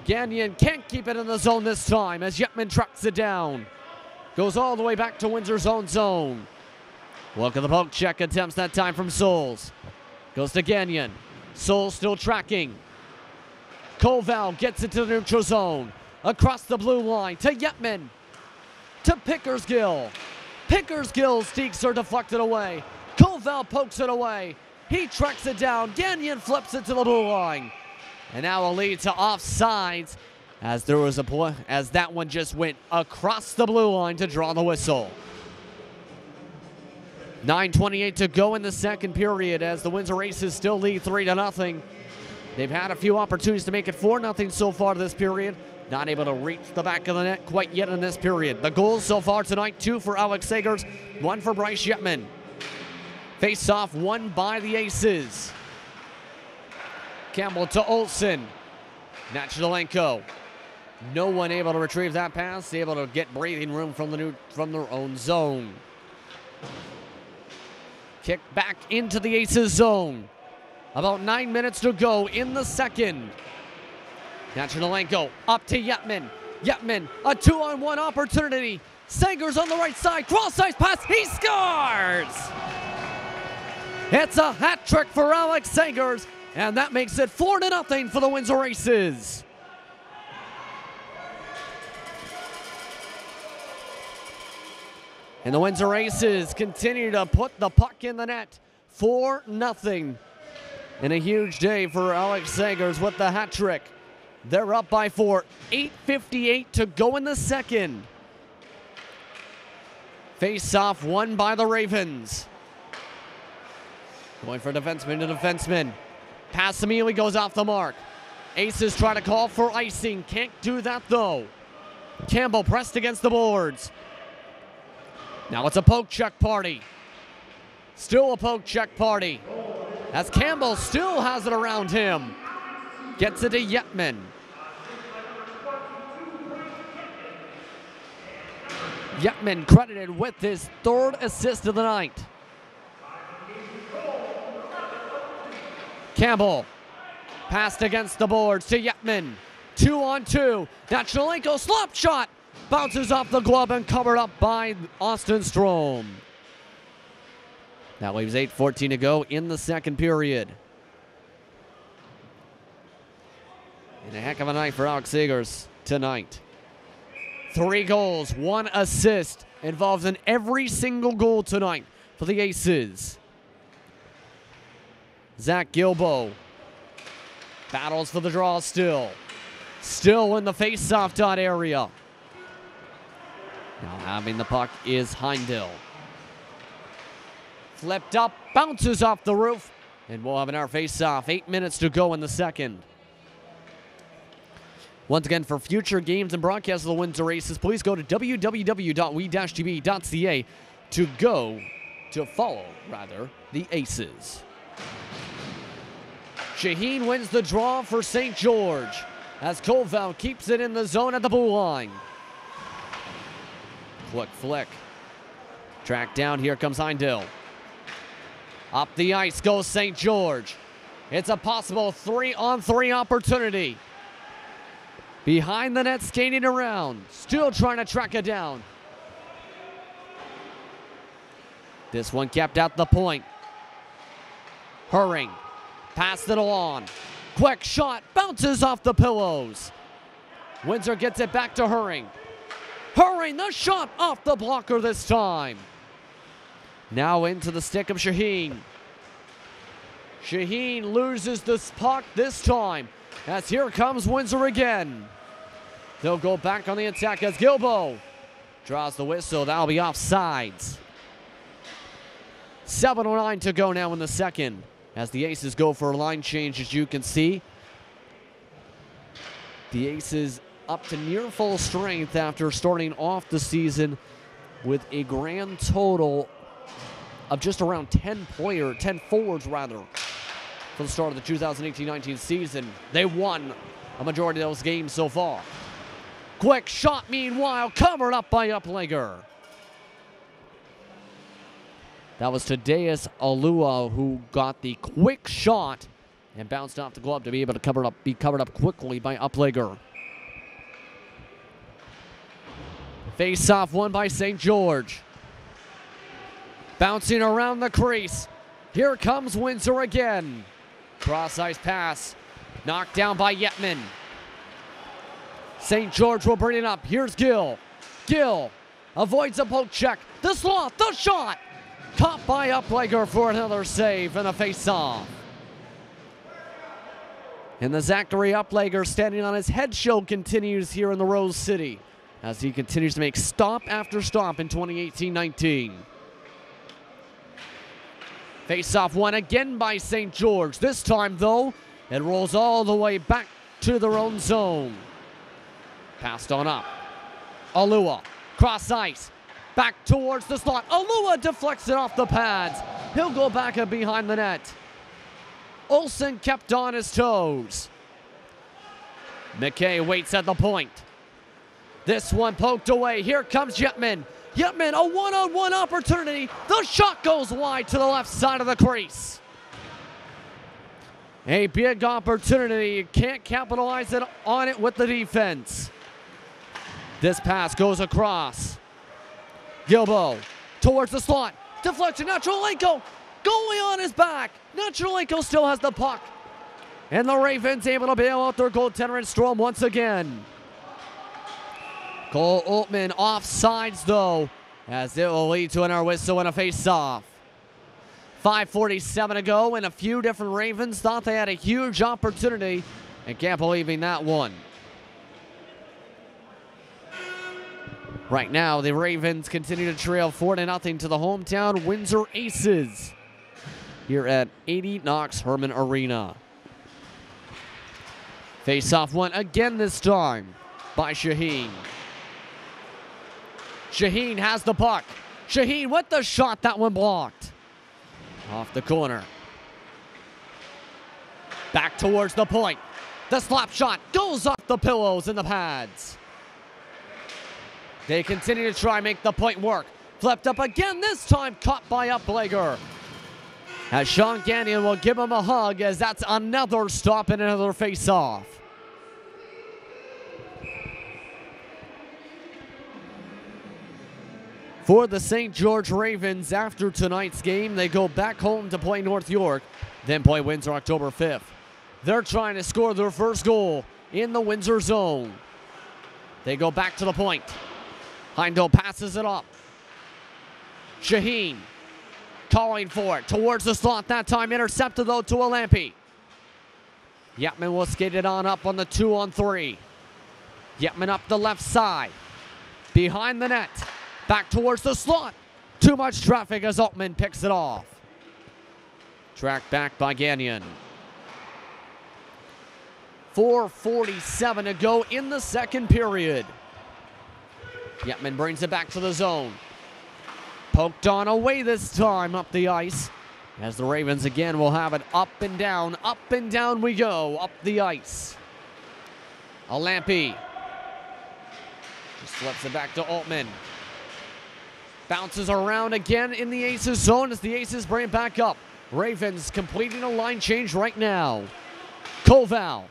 Gagnon can't keep it in the zone this time as Yetman tracks it down. Goes all the way back to Windsor's own zone. Look at the poke check attempts that time from Souls. Goes to Gagnon. Souls still tracking. Koval gets it to the neutral zone. Across the blue line to Yetman. To Pickersgill. Pickersgill's sneaks are deflected away. Koval pokes it away. He tracks it down. Gagnon flips it to the blue line. And now a lead to offsides as there was a play, as that one just went across the blue line to draw the whistle. 9:28 to go in the second period as the Windsor Aces still lead 3-0. They've had a few opportunities to make it 4-0 so far this period. Not able to reach the back of the net quite yet in this period. The goals so far tonight, 2 for Alex Sagers, 1 for Bryce Yetman. Face-off won by the Aces. Campbell to Olsen. Nachidolenko. No one able to retrieve that pass. Able to get breathing room from their own zone. Kick back into the Aces zone. About 9 minutes to go in the second. Nachidolenko up to Yetman. Yetman, a 2-on-1 opportunity. Sagers on the right side. Cross-ice pass. He scores! It's a hat trick for Alex Sagers, and that makes it 4-0 for the Windsor Aces. And the Windsor Aces continue to put the puck in the net. 4-0. And a huge day for Alex Sagers with the hat trick. They're up by 4. 8:58 to go in the second. Face-off won by the Ravens. Going for defenseman to defenseman. Pass immediately goes off the mark. Aces try to call for icing. Can't do that though. Campbell pressed against the boards. Now it's a poke check party. Still a poke check party. As Campbell still has it around him. Gets it to Yetman. Yetman credited with his 3rd assist of the night. Campbell passed against the boards to Yetman. 2-on-2. Nacholenko slap shot. Bounces off the glove and covered up by Austin Strome. That leaves 8:14 to go in the second period. And a heck of a night for Alex Segers tonight. 3 goals, 1 assist, involved in every single goal tonight for the Aces. Zach Gilbo battles for the draw still. Still in the face-off dot area. Now having the puck is Heindel. Flipped up, bounces off the roof, and we'll have our face-off. 8 minutes to go in the second. Once again, for future games and broadcasts of the Windsor Aces, please go to www.we-tv.ca to follow the Aces. Shaheen wins the draw for St. George as Koval keeps it in the zone at the blue line. Quick flick. Track down, here comes Heindel. Up the ice goes St. George. It's a possible 3-on-3 opportunity. Behind the net, skating around. Still trying to track it down. This one kept at the point. Hurring. Passed it along. Quick shot. Bounces off the pillows. Windsor gets it back to Hurring. Hurring, the shot off the blocker this time. Now into the stick of Shaheen. Shaheen loses this puck this time, as here comes Windsor again. They'll go back on the attack as Gilbo draws the whistle. That'll be offsides. 7:09 to go now in the second, as the Aces go for a line change. As you can see, the Aces up to near full strength after starting off the season with a grand total of just around 10 forwards rather, for the start of the 2018-19 season. They won a majority of those games so far. Quick shot, meanwhile, covered up by Uplegger. That was Tadeusz Alua who got the quick shot and bounced off the glove to be able to be covered up quickly by Uplegger. Face-off won by St. George. Bouncing around the crease. Here comes Windsor again. Cross-ice pass. Knocked down by Yetman. St. George will bring it up. Here's Gill. Gill avoids a poke check. The slot, the shot. Caught by Uplegger for another save and a face-off. And the Zachary Uplegger standing on his head show continues here in the Rose City, as he continues to make stop after stop in 2018-19. Face-off won again by St. George. This time, though, it rolls all the way back to their own zone. Passed on up. Alua, cross ice. Back towards the slot. Alua deflects it off the pads. He'll go back and behind the net. Olsen kept on his toes. McKay waits at the point. This one poked away. Here comes Yetman. Yetman, a one-on-one opportunity. The shot goes wide to the left side of the crease. A big opportunity. Can't capitalize on it with the defense. This pass goes across. Gilbo towards the slot. Deflection. Nacholenko going on his back. Nacholenko still has the puck. And the Ravens able to bail out their goaltender and Strome once again. Cole Oltmann offsides though, as it will lead to an whistle and a face-off. 5:47 to go, and a few different Ravens thought they had a huge opportunity and can't believe in that one. Right now, the Ravens continue to trail 4-0 to the hometown Windsor Aces here at 80 Knox Herman Arena. Face-off won again this time by Shaheen. Shaheen has the puck. Shaheen with the shot, that one blocked. Off the corner. Back towards the point. The slap shot goes off the pillows and the pads. They continue to try and make the point work. Flipped up again, this time caught by Uplegger. as Sean Gagnon will give him a hug as that's another stop and another face-off. For the St. George Ravens, after tonight's game, they go back home to play North York, then play Windsor October 5th. They're trying to score their first goal in the Windsor zone. They go back to the point. Heindel passes it up. Shaheen calling for it towards the slot that time. Intercepted though to Alampi. Yetman will skate it on up on the 2-on-3. Yetman up the left side. Behind the net. Back towards the slot. Too much traffic as Altman picks it off. Tracked back by Gagnon. 4:47 to go in the second period. Yetman brings it back to the zone. Poked on away this time up the ice. As the Ravens again will have it up and down we go, up the ice. Alampi just flips it back to Altman. Bounces around again in the Aces zone as the Aces bring it back up. Ravens completing a line change right now. Koval.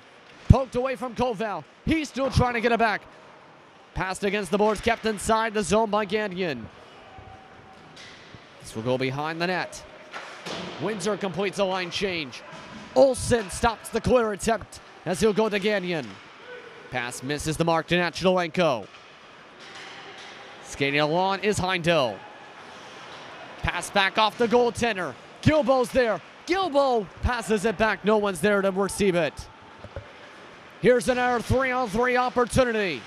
Poked away from Koval. He's still trying to get it back. Passed against the boards, kept inside the zone by Gagnon. This will go behind the net. Windsor completes a line change. Olsen stops the clear attempt as he'll go to Gagnon. Pass misses the mark to Nachidolenko. Skating along is Heindel. Pass back off the goaltender. Gilbo's there. Gilbo passes it back. No one's there to receive it. Here's another 3-on-3 opportunity.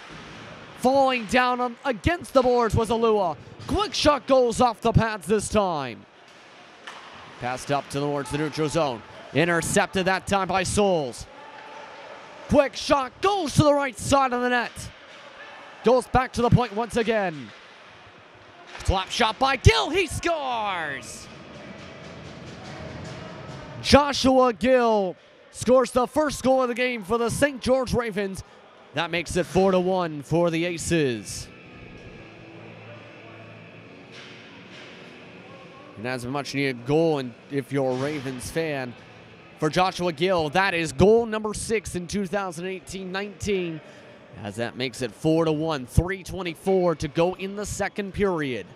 Falling down against the boards was Alua. Quick shot goes off the pads this time. Passed up towards the neutral zone. Intercepted that time by Souls. Quick shot goes to the right side of the net. Goes back to the point once again. Slap shot by Gill. He scores! Joshua Gill scores the first goal of the game for the St. George Ravens. That makes it 4-1 for the Aces. And that's a much needed goal, and if you're a Ravens fan, for Joshua Gill, that is goal number 6 in 2018-19. As that makes it 4-1, 3:24 to go in the second period.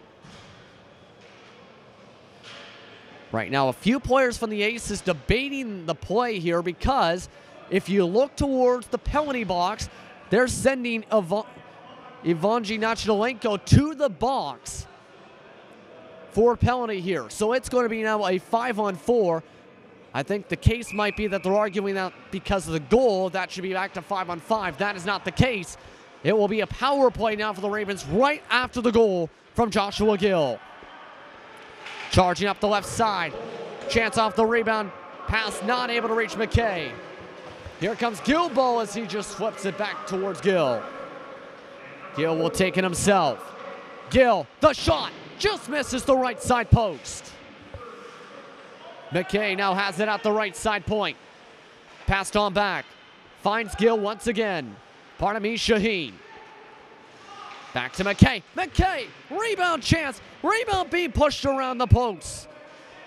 Right now, a few players from the Aces debating the play here because if you look towards the penalty box, they're sending Ivanji Nachidolenko to the box for penalty here. So it's going to be now a 5-on-4. I think the case might be that they're arguing that because of the goal, that should be back to 5-on-5. That is not the case. It will be a power play now for the Ravens right after the goal from Joshua Gill. Charging up the left side. Chance off the rebound. Pass not able to reach McKay. Here comes Gilbo as he just flips it back towards Gill. Gill will take it himself. Gill, the shot, just misses the right side post. McKay now has it at the right side point. Passed on back. Finds Gill once again. Pardon me, Shaheen. Back to McKay. McKay, rebound chance. Rebound being pushed around the post.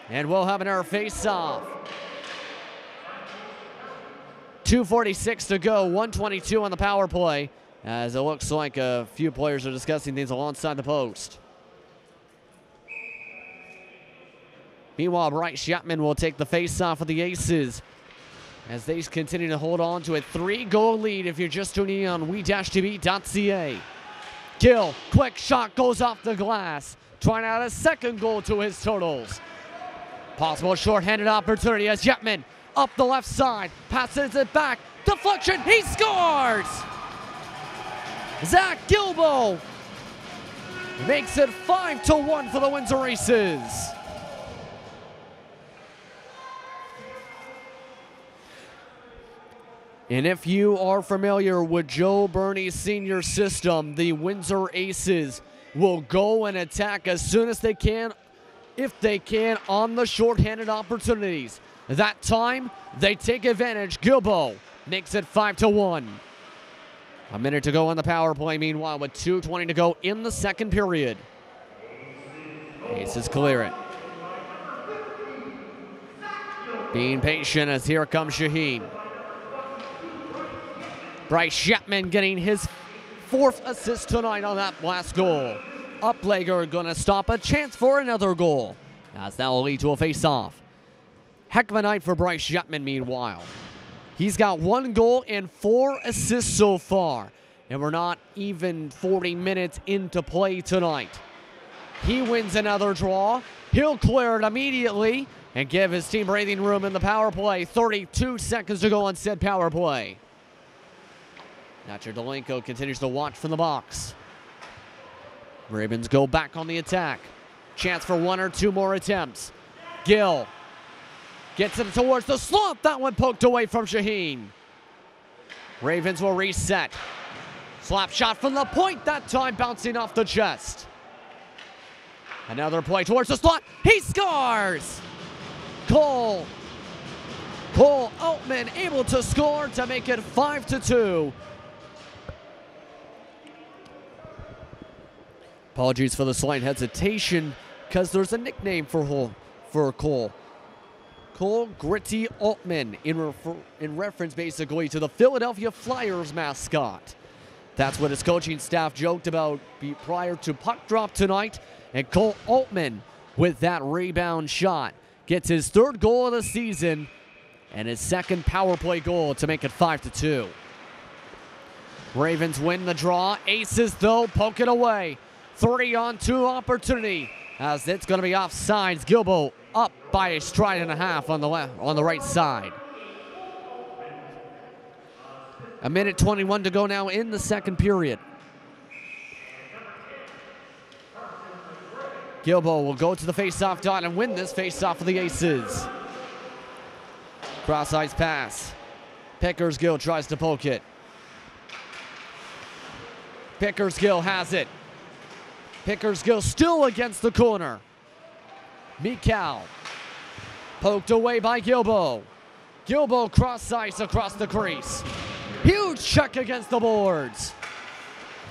And we'll have an error face-off. 2:46 to go, 1:22 on the power play, as it looks like a few players are discussing things alongside the post. Meanwhile, Bryce Chapman will take the face-off of the Aces as they continue to hold on to a 3-goal lead if you're just tuning in on we-tv.ca. Gill, quick shot goes off the glass, trying to add a second goal to his totals. Possible short-handed opportunity as Chapman up the left side, passes it back, deflection, he scores! Zach Gilbo makes it 5-1 for the Windsor Aces. And if you are familiar with Joe Burney's senior system, the Windsor Aces will go and attack as soon as they can, if they can, on the shorthanded opportunities. That time, they take advantage. Gilbo makes it 5-1. A minute to go on the power play, meanwhile, with 2:20 to go in the second period. Aces clear it. Being patient as here comes Shaheen. Bryce Chapman getting his 4th assist tonight on that last goal. Uplegger gonna stop a chance for another goal, as that will lead to a face-off. Heck of a night for Bryce Chapman meanwhile. He's got 1 goal and 4 assists so far, and we're not even 40 minutes into play tonight. He wins another draw. He'll clear it immediately and give his team breathing room in the power play. 32 seconds to go on said power play. Nacho Delenko continues to watch from the box. Ravens go back on the attack. Chance for 1 or 2 more attempts. Gill gets it towards the slot. That one poked away from Shaheen. Ravens will reset. Slap shot from the point, that time bouncing off the chest. Another play towards the slot. He scores! Cole Altman able to score to make it 5-2. Apologies for the slight hesitation, because there's a nickname for Cole. Cole Gritty Altman, in reference basically to the Philadelphia Flyers mascot. That's what his coaching staff joked about prior to puck drop tonight. And Cole Altman, with that rebound shot, gets his 3rd goal of the season and his 2nd power play goal to make it 5-2. Ravens win the draw. Aces, though, poke it away. 3-on-2 opportunity, as it's going to be offsides. Gilbo up by a stride and a half on the right side. 1:21 to go now in the 2nd period. Gilbo will go to the face-off dot and win this face-off for the Aces. Cross-ice pass. Pickersgill tries to poke it. Pickersgill has it. Pickersgill still against the corner. Mikal poked away by Gilbo. Gilbo cross-ice across the crease. Huge check against the boards.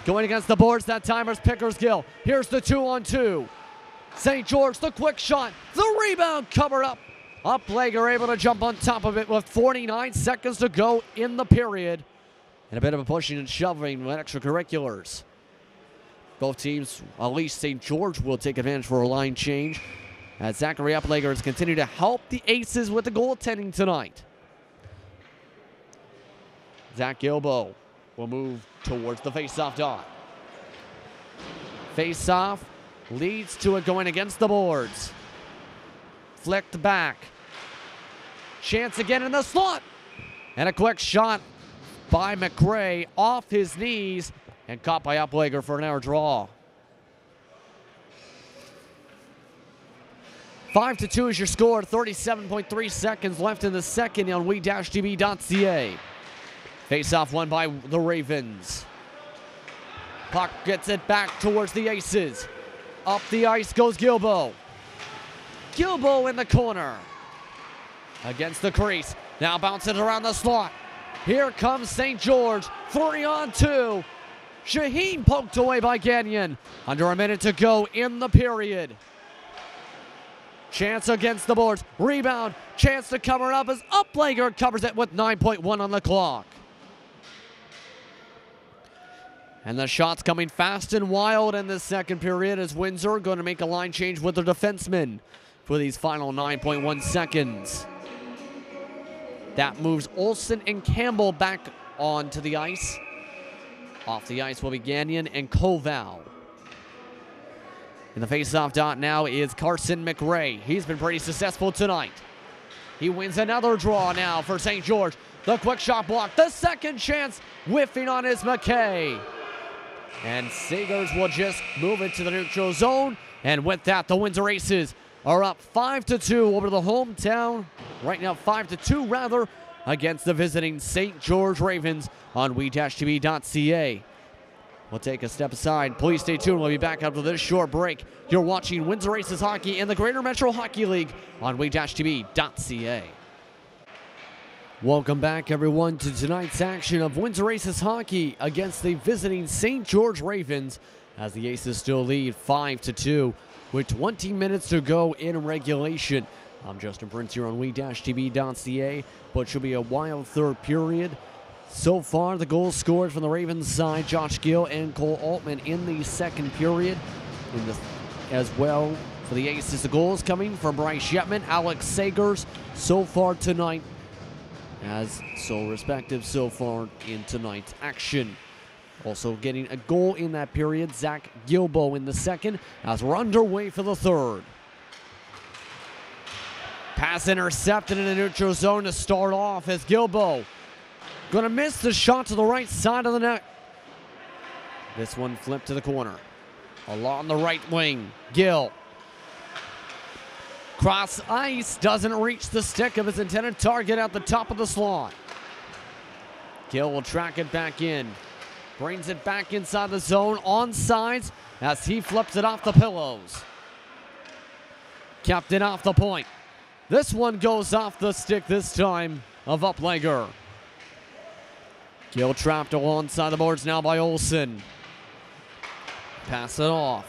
Going against the boards that time is Pickersgill. Here's the 2-on-2. St. George, the quick shot. The rebound covered up. Uplegger able to jump on top of it with 49 seconds to go in the period. And a bit of a pushing and shoving with extracurriculars. Both teams, at least St. George, will take advantage for a line change, as Zachary Uplegger has continued to help the Aces with the goaltending tonight. Zach Gilbo will move towards the face-off dot. Face-off leads to it going against the boards. Flicked back. Chance again in the slot. And a quick shot by McRae off his knees and caught by Uplegger for an hour draw. 5-2 is your score. 37.3 seconds left in the second on we-tv.ca. Face-off won by the Ravens. Puck gets it back towards the Aces. Up the ice goes Gilbo. Gilbo in the corner. Against the crease. Now bouncing around the slot. Here comes St. George. 3-on-2. Shaheen poked away by Gagnon. Under a minute to go in the period. Chance against the boards. Rebound. Chance to cover it up as Uplegger covers it with 9.1 on the clock. And the shots coming fast and wild in this second period as Windsor going to make a line change with their defensemen for these final 9.1 seconds. That moves Olsen and Campbell back onto the ice. Off the ice will be Gagnon and Koval. In the face-off dot now is Carson McRae. He's been pretty successful tonight. He wins another draw now for St. George. The quick shot block. The second chance whiffing on is McKay. And Sagers will just move into the neutral zone. And with that, the Windsor Aces are up 5-2 over the hometown. Right now, 5-2 rather, against the visiting St. George Ravens on we-tv.ca. We'll take a step aside. Please stay tuned. We'll be back after this short break. You're watching Windsor Aces hockey in the Greater Metro Hockey League on we-tv.ca. Welcome back, everyone, to tonight's action of Windsor Aces hockey against the visiting St. George Ravens, as the Aces still lead 5-2 with 20 minutes to go in regulation. I'm Justin Prince here on we-tv.ca, but should be a wild third period. So far, the goals scored from the Ravens side, Josh Gill and Cole Altman in the second period. As well for the Aces, the goals coming from Bryce Yetman, Alex Sagers so far tonight, as so respective so far in tonight's action. Also getting a goal in that period, Zach Gilbo in the second, as we're underway for the third. Pass intercepted in the neutral zone to start off as Gilbo going to miss the shot to the right side of the net. This one flipped to the corner. Along the right wing, Gill. Cross ice, doesn't reach the stick of his intended target at the top of the slot. Gill will track it back in. Brings it back inside the zone, on sides, as he flips it off the pillows. Kept it off the point. This one goes off the stick this time of Uplegger. Gill trapped alongside the boards now by Olsen. Pass it off.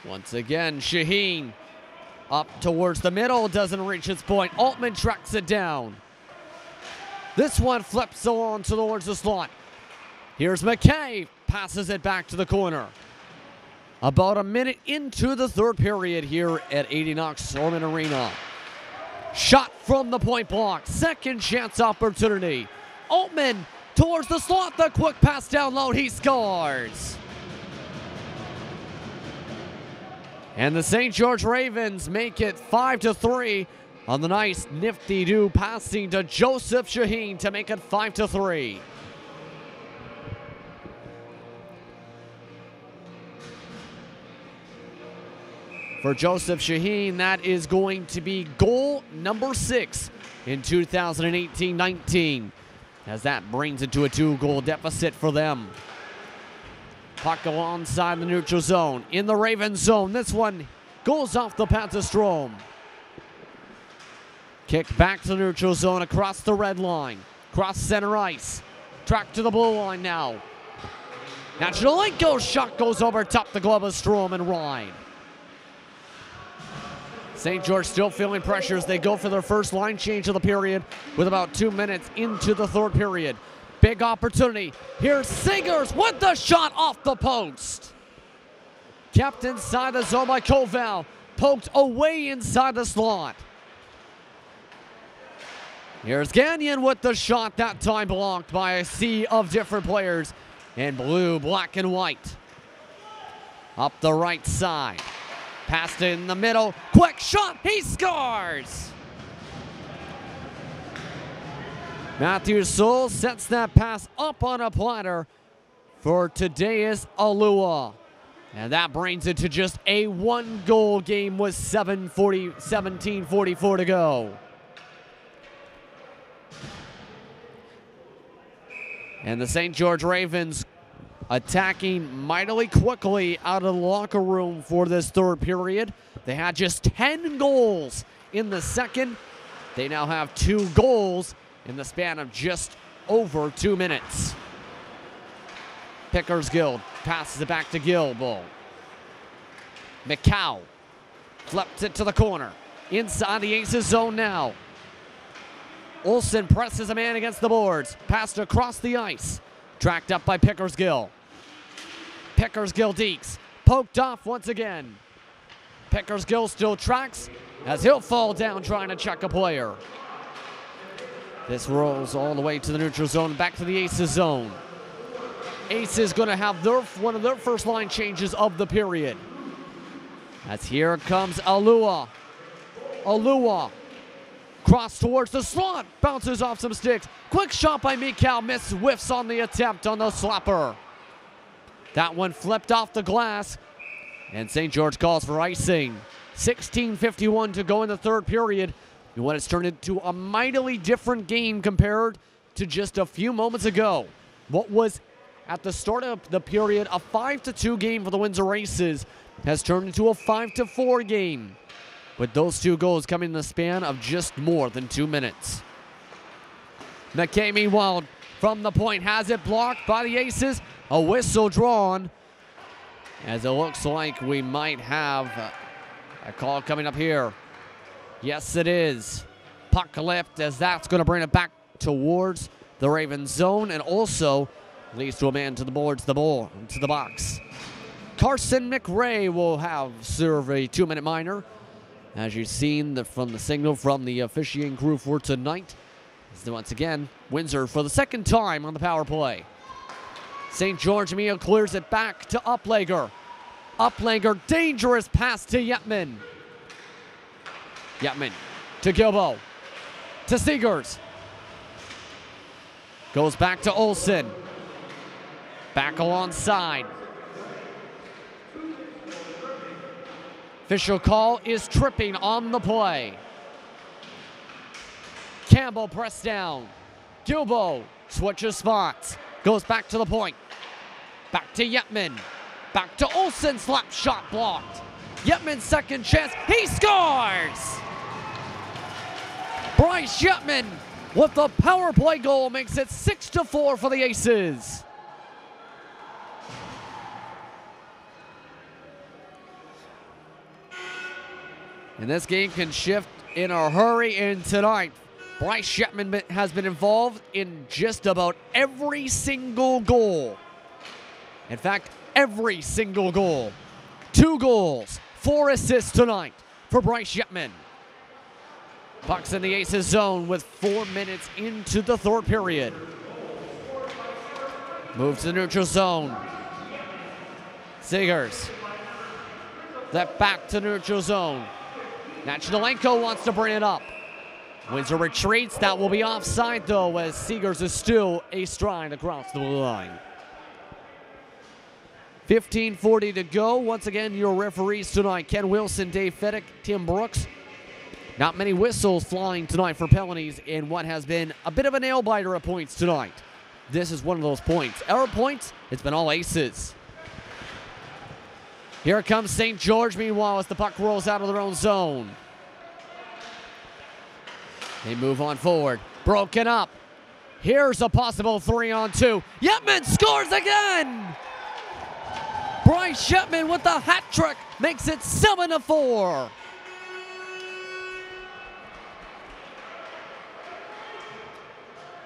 Once again, Shaheen up towards the middle, doesn't reach its point. Altman tracks it down. This one flips along towards the slot. Here's McKay, passes it back to the corner. About a minute into the third period here at 80 Knox Orman Arena. Shot from the point block, second chance opportunity. Altman towards the slot, the quick pass down low, he scores. And the St. George Ravens make it 5-3 on the nice nifty do passing to Joseph Shaheen to make it 5-3. For Joseph Shaheen, that is going to be goal number 6 in 2018-19, as that brings it to a 2-goal deficit for them. Puck alongside the neutral zone, in the Ravens zone. This one goes off the path to Strome. Kick back to the neutral zone across the red line. Cross center ice. Track to the blue line now. Nacholenko's shot goes over top the glove of Strome and Ryan. St. George still feeling pressure as they go for their first line change of the period with about 2 minutes into the third period. Big opportunity. Here's Sagers with the shot off the post. Kept inside the zone by Koval. Poked away inside the slot. Here's Gagnon with the shot, that time blocked by a sea of different players in blue, black, and white. Up the right side. Passed in the middle. Quick shot. He scores. Matthew Soul sets that pass up on a platter for Tadeusz Alua. And that brings it to just a 1-goal game with 17:44 to go. And the St. George Ravens attacking mightily quickly out of the locker room for this third period. They had just 10 goals in the second. They now have 2 goals in the span of just over 2 minutes. Pickersgill passes it back to Gilbo. McCow flips it to the corner. Inside the Aces zone now. Olsen presses a man against the boards. Passed across the ice. Tracked up by Pickersgill. Pickersgill dekes. Poked off once again. Pickersgill still tracks as he'll fall down trying to check a player. This rolls all the way to the neutral zone, back to the Aces zone. Aces going to have one of their first line changes of the period. As here comes Alua. Alua. Cross towards the slot. Bounces off some sticks. Quick shot by Mikal. Whiffs on the attempt on the slapper. That one flipped off the glass. And St. George calls for icing. 16:51 to go in the third period. And what has turned into a mightily different game compared to just a few moments ago. What was at the start of the period a 5-2 game for the Windsor Aces has turned into a 5-4 game, with those 2 goals coming in the span of just more than 2 minutes. McKay, meanwhile, from the point, has it blocked by the Aces. A whistle drawn, as it looks like we might have A call coming up here. Yes, it is. Puck lift as that's going to bring it back towards the Ravens zone and also leads to a man to the boards, the ball into the box. Carson McRae will serve a 2-minute minor. As you've seen from the signal from the officiating crew for tonight. Once again, Windsor for the second time on the power play. St. George Mia clears it back to Uplager. Uplager, dangerous pass to Yetman. Yetman to Gilbo. To Seegers. Goes back to Olsen. Back alongside. Official call is tripping on the play. Campbell pressed down. Gilbo switches spots. Goes back to the point. Back to Yetman. Back to Olsen. Slap shot blocked. Yetman's second chance. He scores! Bryce Yetman with the power play goal makes it 6-4 for the Aces. And this game can shift in a hurry in tonight. Bryce Yetman has been involved in just about every single goal. In fact, every single goal. 2 goals, 4 assists tonight for Bryce Yetman. Puck's in the Aces zone with 4 minutes into the third period. Moves to the neutral zone. Seegers. That back to neutral zone. Nachidalenko wants to bring it up. Windsor retreats. That will be offside, though, as Seegers is still a stride across the blue line. 15:40 to go. Once again, your referees tonight, Ken Wilson, Dave Fedek, Tim Brooks. Not many whistles flying tonight for penalties in what has been a bit of a nail-biter at points tonight. This is one of those points. Error points, it's been all aces. Here comes St. George, meanwhile, as the puck rolls out of their own zone. They move on forward. Broken up. Here's a possible 3-on-2. Yetman scores again! Bryce Yetman with the hat trick makes it 7-4.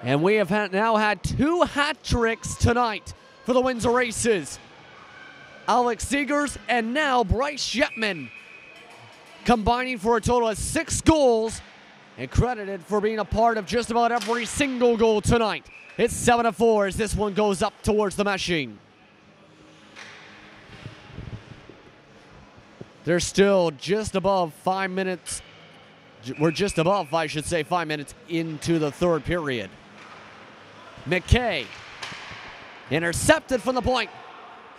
And we have now had 2 hat tricks tonight for the Windsor Aces. Alex Seegers and now Bryce Yetman combining for a total of 6 goals and credited for being a part of just about every single goal tonight. It's 7-4 as this one goes up towards the meshing. They're still just above 5 minutes. We're just above, I should say, 5 minutes into the third period. McKay intercepted from the point.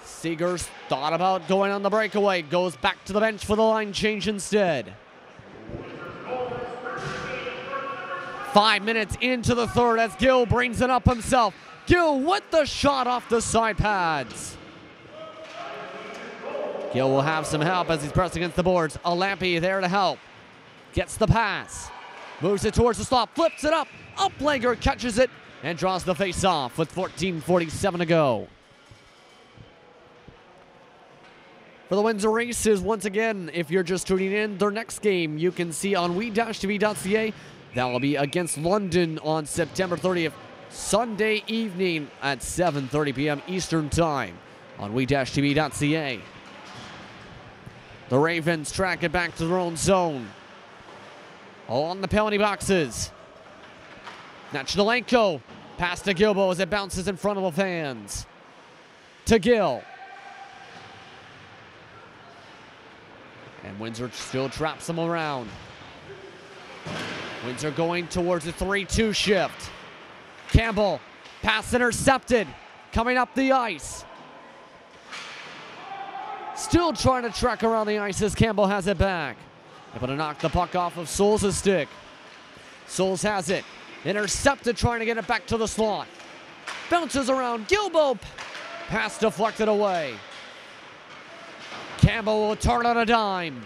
Seegers thought about going on the breakaway. Goes back to the bench for the line change instead. 5 minutes into the third as Gill brings it up himself. Gill with the shot off the side pads. Gill will have some help as he's pressed against the boards. Alampi there to help. Gets the pass. Moves it towards the stop. Flips it up. Uplager catches it and draws the face off with 14:47 to go. For the Windsor Aces, once again, if you're just tuning in, their next game you can see on we-tv.ca. That will be against London on September 30th, Sunday evening at 7:30 p.m. Eastern Time on we-tv.ca. The Ravens track it back to their own zone. On the penalty boxes. Nachidalenko. Pass to Gilbo as it bounces in front of the fans. To Gill. And Windsor still traps them around. Windsor going towards a 3-2 shift. Campbell. Pass intercepted. Coming up the ice. Still trying to track around the ice as Campbell has it back. Able to knock the puck off of Souls' stick. Souls has it. Intercepted, trying to get it back to the slot. Bounces around. Gilbo. Pass deflected away. Campbell will turn on a dime.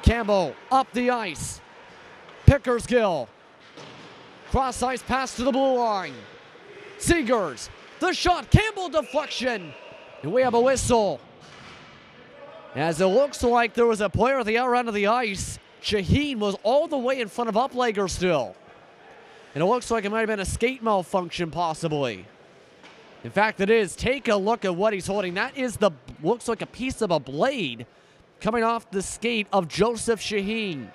Campbell up the ice. Pickersgill. Cross ice pass to the blue line. Seegers. The shot. Campbell deflection. And we have a whistle. As it looks like there was a player at the other end of the ice. Shaheen was all the way in front of Uplegger still. And it looks like it might have been a skate malfunction possibly. In fact, it is. Take a look at what he's holding. That is looks like a piece of a blade coming off the skate of Joseph Shaheen.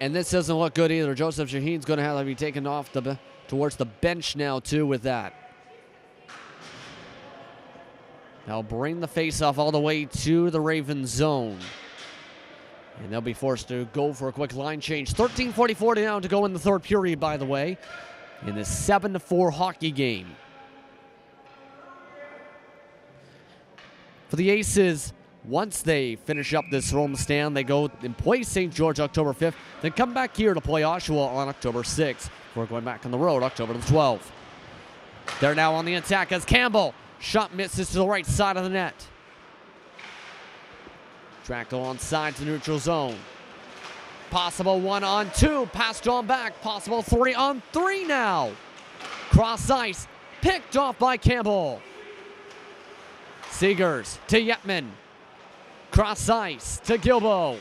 And this doesn't look good either. Joseph Shaheen's going to have to be taken off towards the bench now too with that. They'll bring the faceoff all the way to the Ravens zone. And they'll be forced to go for a quick line change. 13:44 down to go in the third period, by the way, in this 7-4 hockey game. For the Aces, once they finish up this homestand, they go and play St. George October 5th, then come back here to play Oshawa on October 6th. Before going back on the road October the 12th. They're now on the attack as Campbell. Shot misses to the right side of the net. Tracked alongside to neutral zone. Possible 1-on-2. Passed on back. Possible 3-on-3 now. Cross ice. Picked off by Campbell. Seegers to Yetman. Cross ice to Gilbo.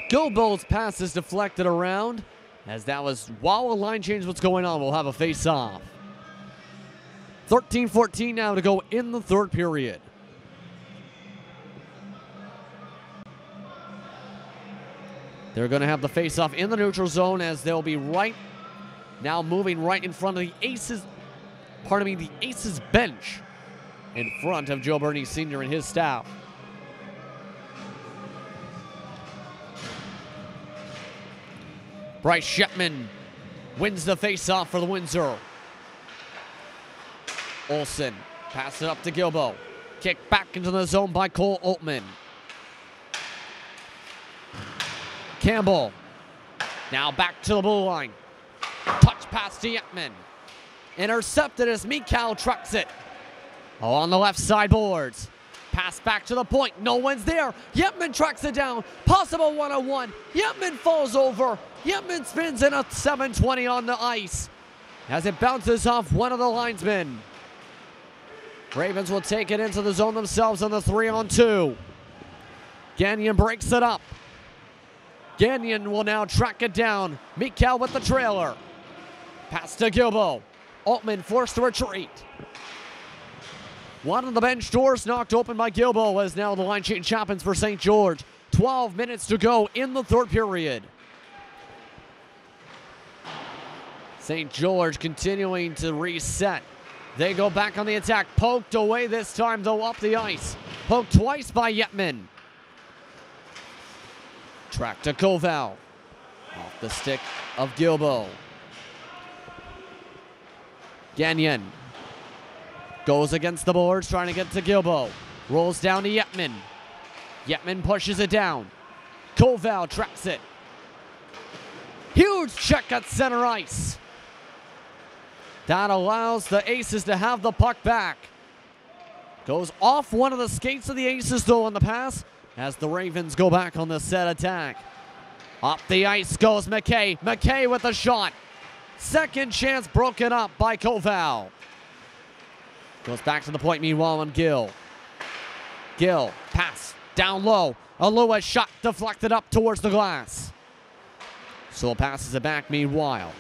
Gilbo's pass is deflected around, as that was while a line change was going on. We'll have a face-off. 13:14 now to go in the third period. They're going to have the face-off in the neutral zone, as they'll be now moving right in front of the Aces, the Aces bench, in front of Joe Burney Sr. and his staff. Bryce Shepman wins the face-off for the Windsor. Olsen passes it up to Gilbo. Kick back into the zone by Cole Altman. Campbell now back to the blue line. Touch pass to Yetman. Intercepted as Mikal trucks it. On the left side boards. Pass back to the point. No one's there. Yetman tracks it down. Possible 1-on-1. Yetman falls over. Yetman spins in a 720 on the ice as it bounces off one of the linesmen. Ravens will take it into the zone themselves on the 3-on-2. Gagnon breaks it up. Gagnon will now track it down. Mikal with the trailer. Pass to Gilbo. Altman forced to retreat. One of the bench doors knocked open by Gilbo, as now the line change happens for St. George. 12 minutes to go in the third period. St. George continuing to reset. They go back on the attack. Poked away this time, though, up the ice. Poked twice by Yetman. Track to Koval. Off the stick of Gilbo. Gagnon goes against the boards, trying to get to Gilbo. Rolls down to Yetman. Yetman pushes it down. Koval tracks it. Huge check at center ice. That allows the Aces to have the puck back. Goes off one of the skates of the Aces, though, on the pass, as the Ravens go back on the set attack. Up the ice goes McKay. McKay with a shot. Second chance broken up by Koval. Goes back to the point meanwhile on Gill. Gill, pass, down low. A Lewis shot deflected up towards the glass. Sewell passes it back meanwhile.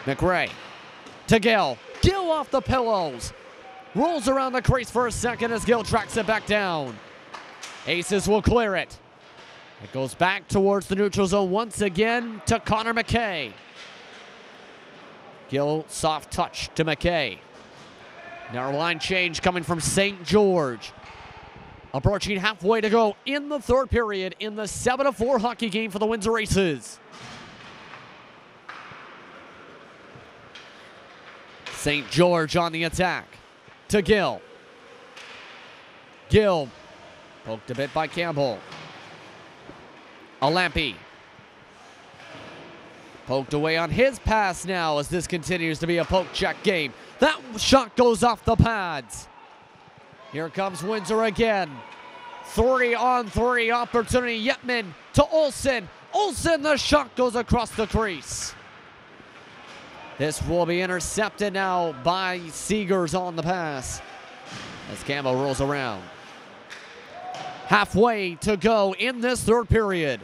McRae to Gill. Gill off the pillows. Rolls around the crease for a second as Gill tracks it back down. Aces will clear it. It goes back towards the neutral zone once again to Connor McKay. Gill, soft touch to McKay. Now a line change coming from St. George. Approaching halfway to go in the third period in the 7-4 hockey game for the Windsor Aces. St. George on the attack to Gill. Gill poked a bit by Campbell. Alampi poked away on his pass now as this continues to be a poke check game. That shot goes off the pads. Here comes Windsor again. 3-on-3 opportunity. Yetman to Olsen. Olsen, the shot goes across the crease. This will be intercepted now by Seegers on the pass as Campbell rolls around. Halfway to go in this third period.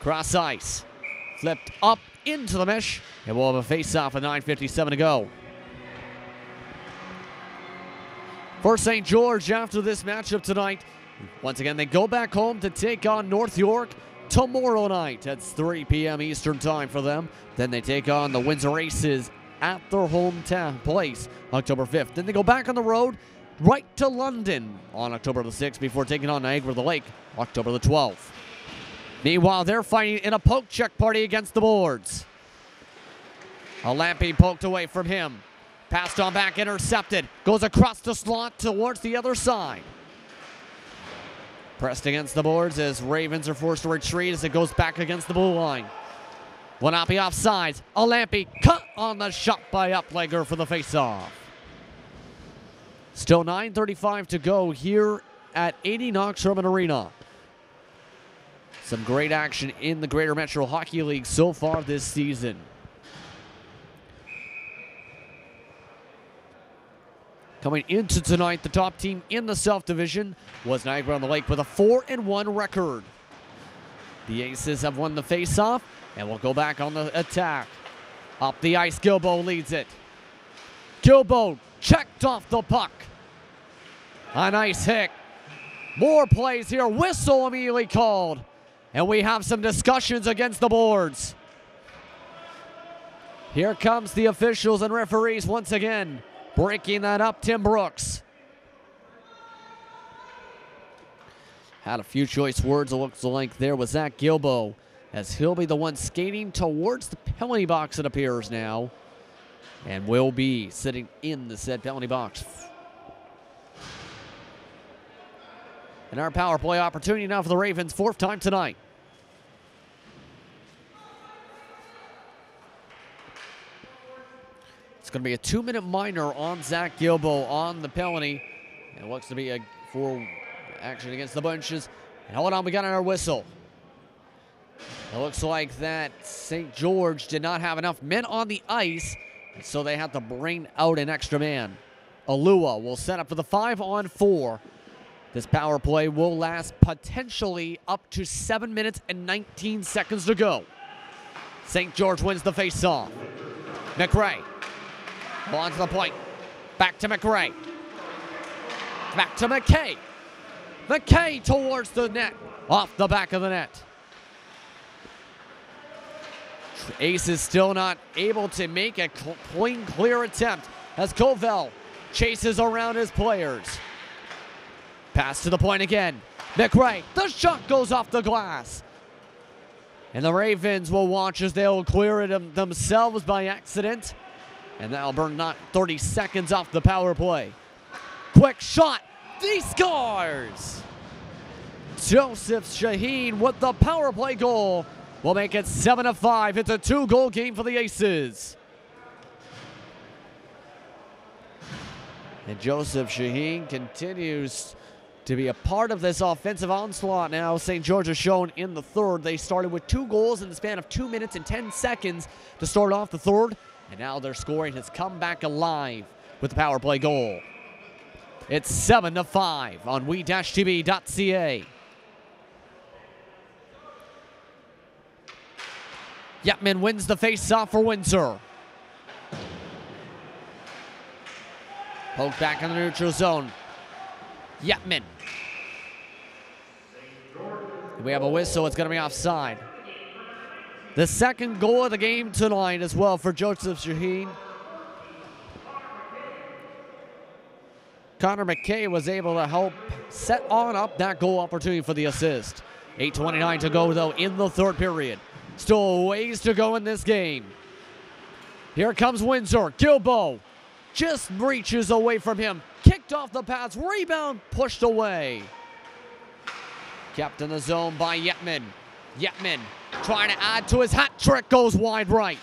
Cross ice. Flipped up into the mesh. And we'll have a face-off with 9:57 to go. For St. George after this matchup tonight, once again, they go back home to take on North York tomorrow night. That's 3 p.m. Eastern time for them. Then they take on the Windsor Aces at their hometown place October 5th. Then they go back on the road right to London on October the 6th before taking on Niagara-the-Lake October the 12th. Meanwhile, they're fighting in a poke check party against the boards. A Lampe poked away from him. Passed on back, intercepted. Goes across the slot towards the other side. Pressed against the boards as Ravens are forced to retreat as it goes back against the blue line. Will not be offsides. A Lampe cut on the shot by Uplegger for the faceoff. Still 9:35 to go here at 80 Knox Sherman Arena. Some great action in the Greater Metro Hockey League so far this season. Coming into tonight, the top team in the South Division was Niagara-on-the-Lake with a 4-1 record. The Aces have won the faceoff and will go back on the attack. Up the ice, Gilbo leads it. Gilbo checked off the puck. A nice hit. More plays here. Whistle immediately called. And we have some discussions against the boards. Here comes the officials and referees once again. Breaking that up, Tim Brooks. Had a few choice words, it looks like there was Zach Gilbo, as he'll be the one skating towards the penalty box, it appears now, and will be sitting in the said penalty box. And our power play opportunity now for the Ravens, fourth time tonight. It's going to be a 2-minute minor on Zach Gilbo on the penalty. And it looks to be a full action against the bunches. And hold on, we got our whistle. It looks like that St. George did not have enough men on the ice, and so they had to bring out an extra man. Alua will set up for the 5-on-4. This power play will last potentially up to 7 minutes and 19 seconds to go. St. George wins the face-off. McRae. On to the point. Back to McRae. Back to McKay. McKay towards the net. Off the back of the net. Ace is still not able to make a clean, clear attempt as Covell chases around his players. Pass to the point again. McRae. The shot goes off the glass. And the Ravens will watch as they'll clear it themselves by accident. And that'll burn not 30 seconds off the power play. Quick shot. He scores! Joseph Shaheen with the power play goal will make it 7-5. It's a 2-goal game for the Aces. And Joseph Shaheen continues to be a part of this offensive onslaught now. St. George has shown in the third. They started with 2 goals in the span of 2 minutes and 10 seconds to start off the third. And now their scoring has come back alive with the power play goal. It's 7-5 on we-tv.ca. Yetman wins the face-off for Windsor. Poke back in the neutral zone. Yetman. We have a whistle. It's going to be offside. The second goal of the game tonight as well for Joseph Shaheen. Connor McKay was able to help set on up that goal opportunity for the assist. 8:29 to go, though, in the third period. Still ways to go in this game. Here comes Windsor. Gilbo just reaches away from him. Kicked off the pass. Rebound pushed away. Kept in the zone by Yetman. Yetman trying to add to his hat trick. Goes wide right.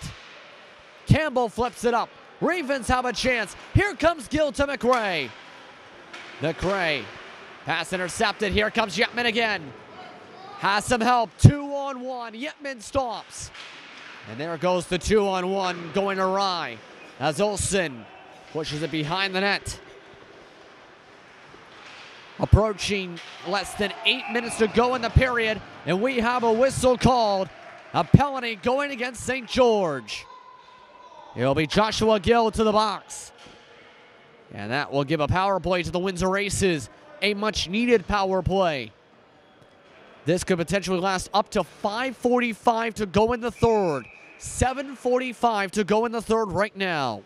Campbell flips it up. Ravens have a chance. Here comes Gill to McRae. McRae. Pass intercepted. Here comes Yetman again. Has some help. 2-on-1. Yetman stops. And there goes the 2-on-1 going awry as Olsen pushes it behind the net. Approaching less than 8 minutes to go in the period, and we have a whistle called. A penalty going against St. George. It'll be Joshua Gill to the box. And that will give a power play to the Windsor Aces. A much needed power play. This could potentially last up to 5:45 to go in the third. 7:45 to go in the third right now.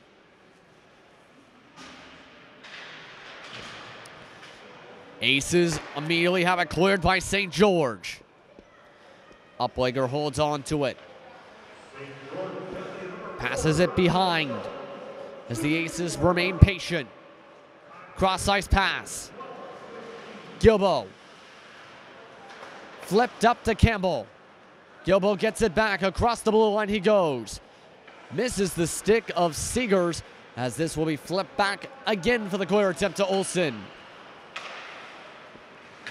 Aces immediately have it cleared by St. George. Uplegger holds on to it. Passes it behind as the Aces remain patient. Cross-ice pass. Gilbo. Flipped up to Campbell. Gilbo gets it back. Across the blue line he goes. Misses the stick of Seegers as this will be flipped back again for the clear attempt to Olsen.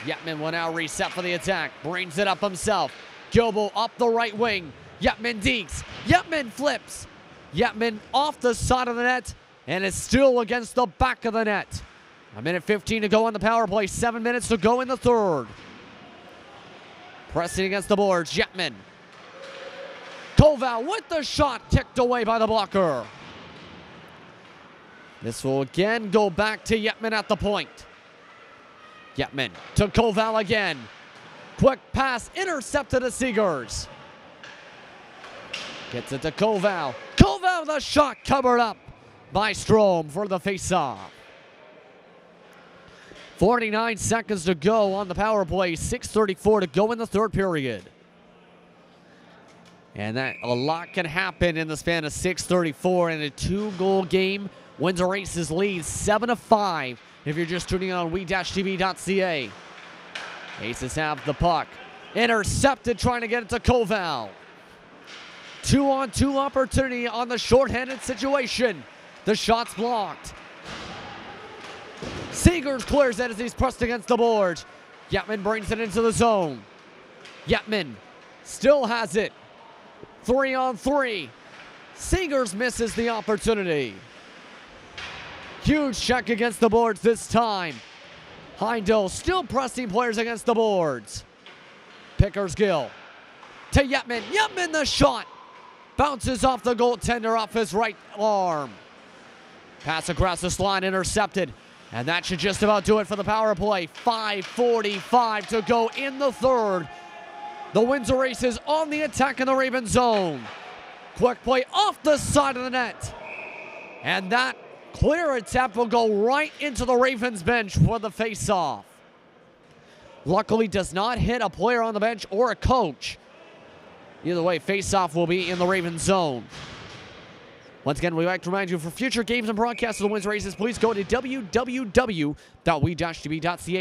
Yetman will now reset for the attack. Brings it up himself. Gilbo up the right wing. Yetman deeks. Yetman flips. Yetman off the side of the net, and it's still against the back of the net. 1:15 to go on the power play. 7 minutes to go in the third. Pressing against the boards. Yetman. Koval with the shot, kicked away by the blocker. This will again go back to Yetman at the point. Yetman to Koval again. Quick pass intercepted to Seegers. Gets it to Koval. Koval, the shot covered up by Strome for the faceoff. 49 seconds to go on the power play. 6:34 to go in the third period. And that a lot can happen in the span of 6:34 in a 2-goal game. Windsor Aces lead 7-5 if you're just tuning in on we-tv.ca. Aces have the puck. Intercepted, trying to get it to Koval. 2-on-2 opportunity on the shorthanded situation. The shot's blocked. Seegers clears it as he's pressed against the boards. Yetman brings it into the zone. Yetman still has it. 3-on-3. Seegers misses the opportunity. Huge check against the boards this time. Heindel still pressing players against the boards. Pickersgill to Yetman. Yetman the shot. Bounces off the goaltender off his right arm. Pass across this line intercepted. And that should just about do it for the power play. 5:45 to go in the third. The Windsor Aces on the attack in the Raven zone. Quick play off the side of the net. And that clear attempt will go right into the Ravens bench for the face-off. Luckily does not hit a player on the bench or a coach. Either way, face-off will be in the Ravens zone. Once again, we'd like to remind you, for future games and broadcasts of the Windsor Aces, please go to www.we-tv.ca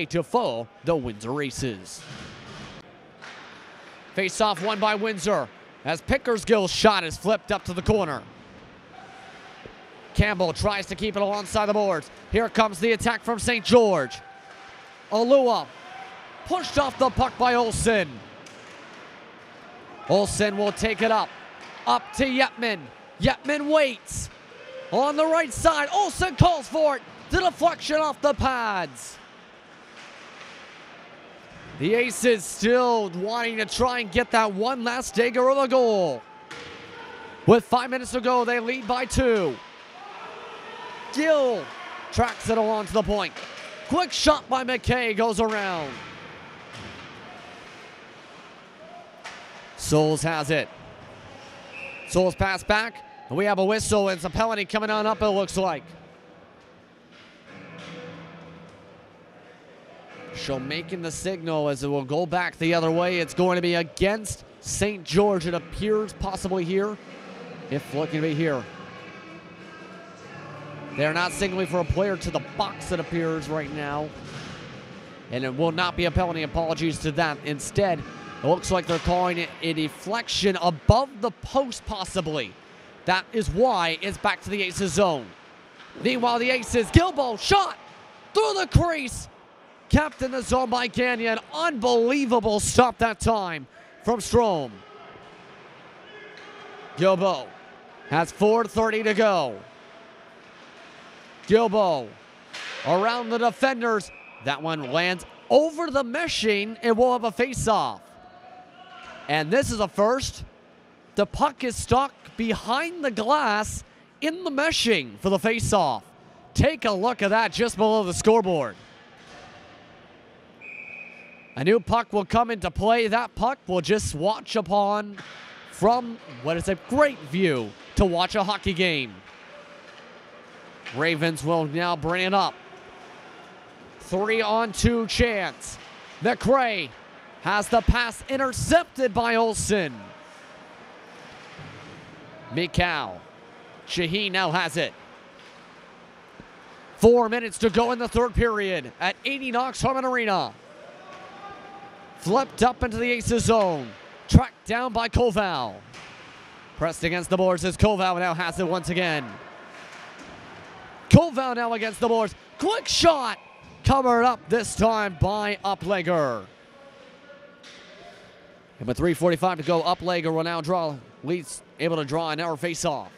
to follow the Windsor Aces. Face-off won by Windsor as Pickersgill's shot is flipped up to the corner. Campbell tries to keep it alongside the boards. Here comes the attack from St. George. Alua pushed off the puck by Olsen. Olsen will take it up to Yetman. Yetman waits on the right side. Olsen calls for it. The deflection off the pads. The Aces still wanting to try and get that one last dagger of a goal. With 5 minutes to go, they lead by 2. Gill tracks it along to the point. Quick shot by McKay goes around. Souls has it. Souls pass back. And we have a whistle, and it's a penalty coming on up, it looks like. She'll making the signal as it will go back the other way. It's going to be against St. George, it appears, possibly here. If looking to be here. They're not signaling for a player to the box, it appears right now. And it will not be a penalty. Apologies to that. Instead, it looks like they're calling it a deflection above the post, possibly. That is why it's back to the Aces zone. Meanwhile, the Aces, Gilbo, shot through the crease. Kept in the zone by Gagnon. Unbelievable stop that time from Strome. Gilbo has 4:30 to go. Gilbo around the defenders. That one lands over the meshing and we'll have a face-off. And this is a first. The puck is stuck behind the glass in the meshing for the face-off. Take a look at that just below the scoreboard. A new puck will come into play. That puck will just watch upon from what is a great view to watch a hockey game. Ravens will now bring it up. 3-on-2 chance. McRae has the pass intercepted by Olsen. Mikal. Shaheen now has it. 4 minutes to go in the third period at 80 Knox Harmon Arena. Flipped up into the Aces zone. Tracked down by Koval. Pressed against the boards as Koval now has it once again. Koval now against the boards. Quick shot. Covered up this time by Uplegger. And with 3:45 to go, Uplegger will now draw. Leeds able to draw an hour face-off.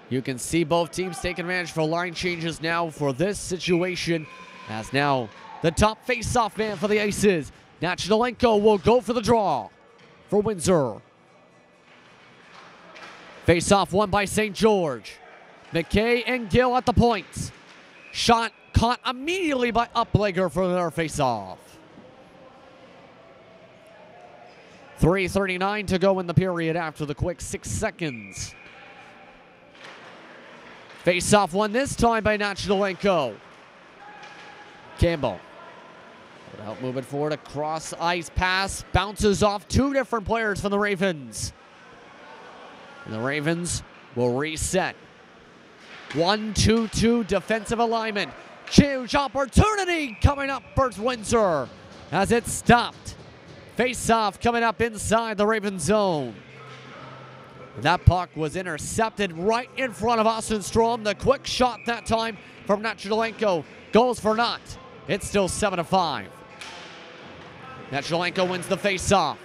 You can see both teams taking advantage for line changes now for this situation. As now the top face-off man for the Aces, Nachidalenko, will go for the draw for Windsor. Face-off won by St. George. McKay and Gill at the points. Shot caught immediately by Uplegger for their face-off. 3:39 to go in the period after the quick 6 seconds. Face-off won this time by Nachidalenko. Campbell. Will help move it forward. A cross-ice pass. Bounces off two different players from the Ravens. And the Ravens will reset. 1-2-2 defensive alignment. Huge opportunity coming up for Windsor as it stopped. Face-off coming up inside the Ravens zone. That puck was intercepted right in front of Austin Strom. The quick shot that time from Nachidalenko goes for naught. It's still 7-5. Nachidalenko wins the face-off.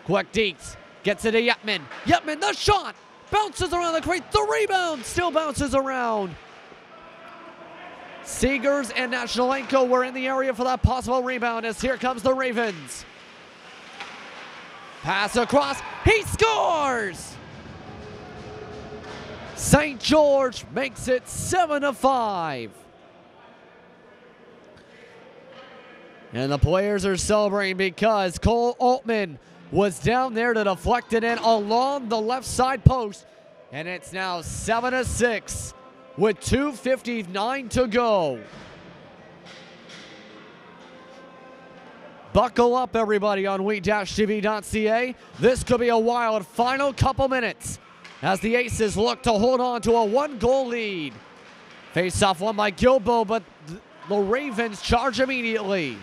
Quick Deeks gets it to Yetman. Yetman, the shot! Bounces around the crate. The rebound still bounces around. Seegers and Nachidalenko were in the area for that possible rebound as here comes the Ravens. Pass across. He scores! St. George makes it 7-5. And the players are celebrating because Cole Altman was down there to deflect it in along the left side post. And it's now 7-6 with 2:59 to go. Buckle up, everybody, on we-tv.ca. This could be a wild final couple minutes as the Aces look to hold on to a one-goal lead. Face-off won by Gilbo, but the Ravens charge immediately.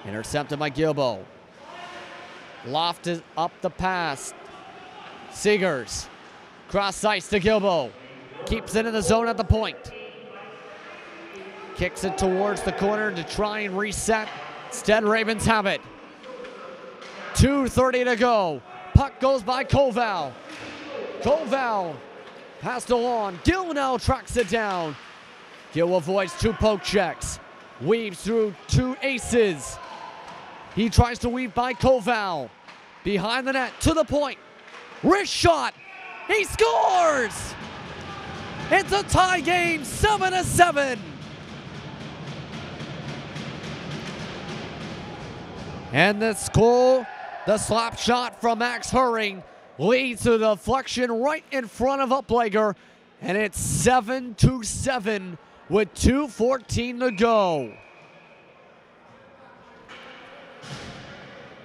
Intercepted by Gilbo. Lofted up the pass. Seegers. Cross ice to Gilbo. Keeps it in the zone at the point. Kicks it towards the corner to try and reset. Instead, Ravens have it. 2:30 to go. Puck goes by Koval. Koval passed along. Gill now tracks it down. Gill avoids two poke checks. Weaves through two Aces. He tries to weave by Koval. Behind the net to the point. Wrist shot. He scores! It's a tie game, 7-7. And this goal, the slap shot from Max Hurring, leads to the deflection right in front of Uplegger. And it's 7-7 with 2:14 to go.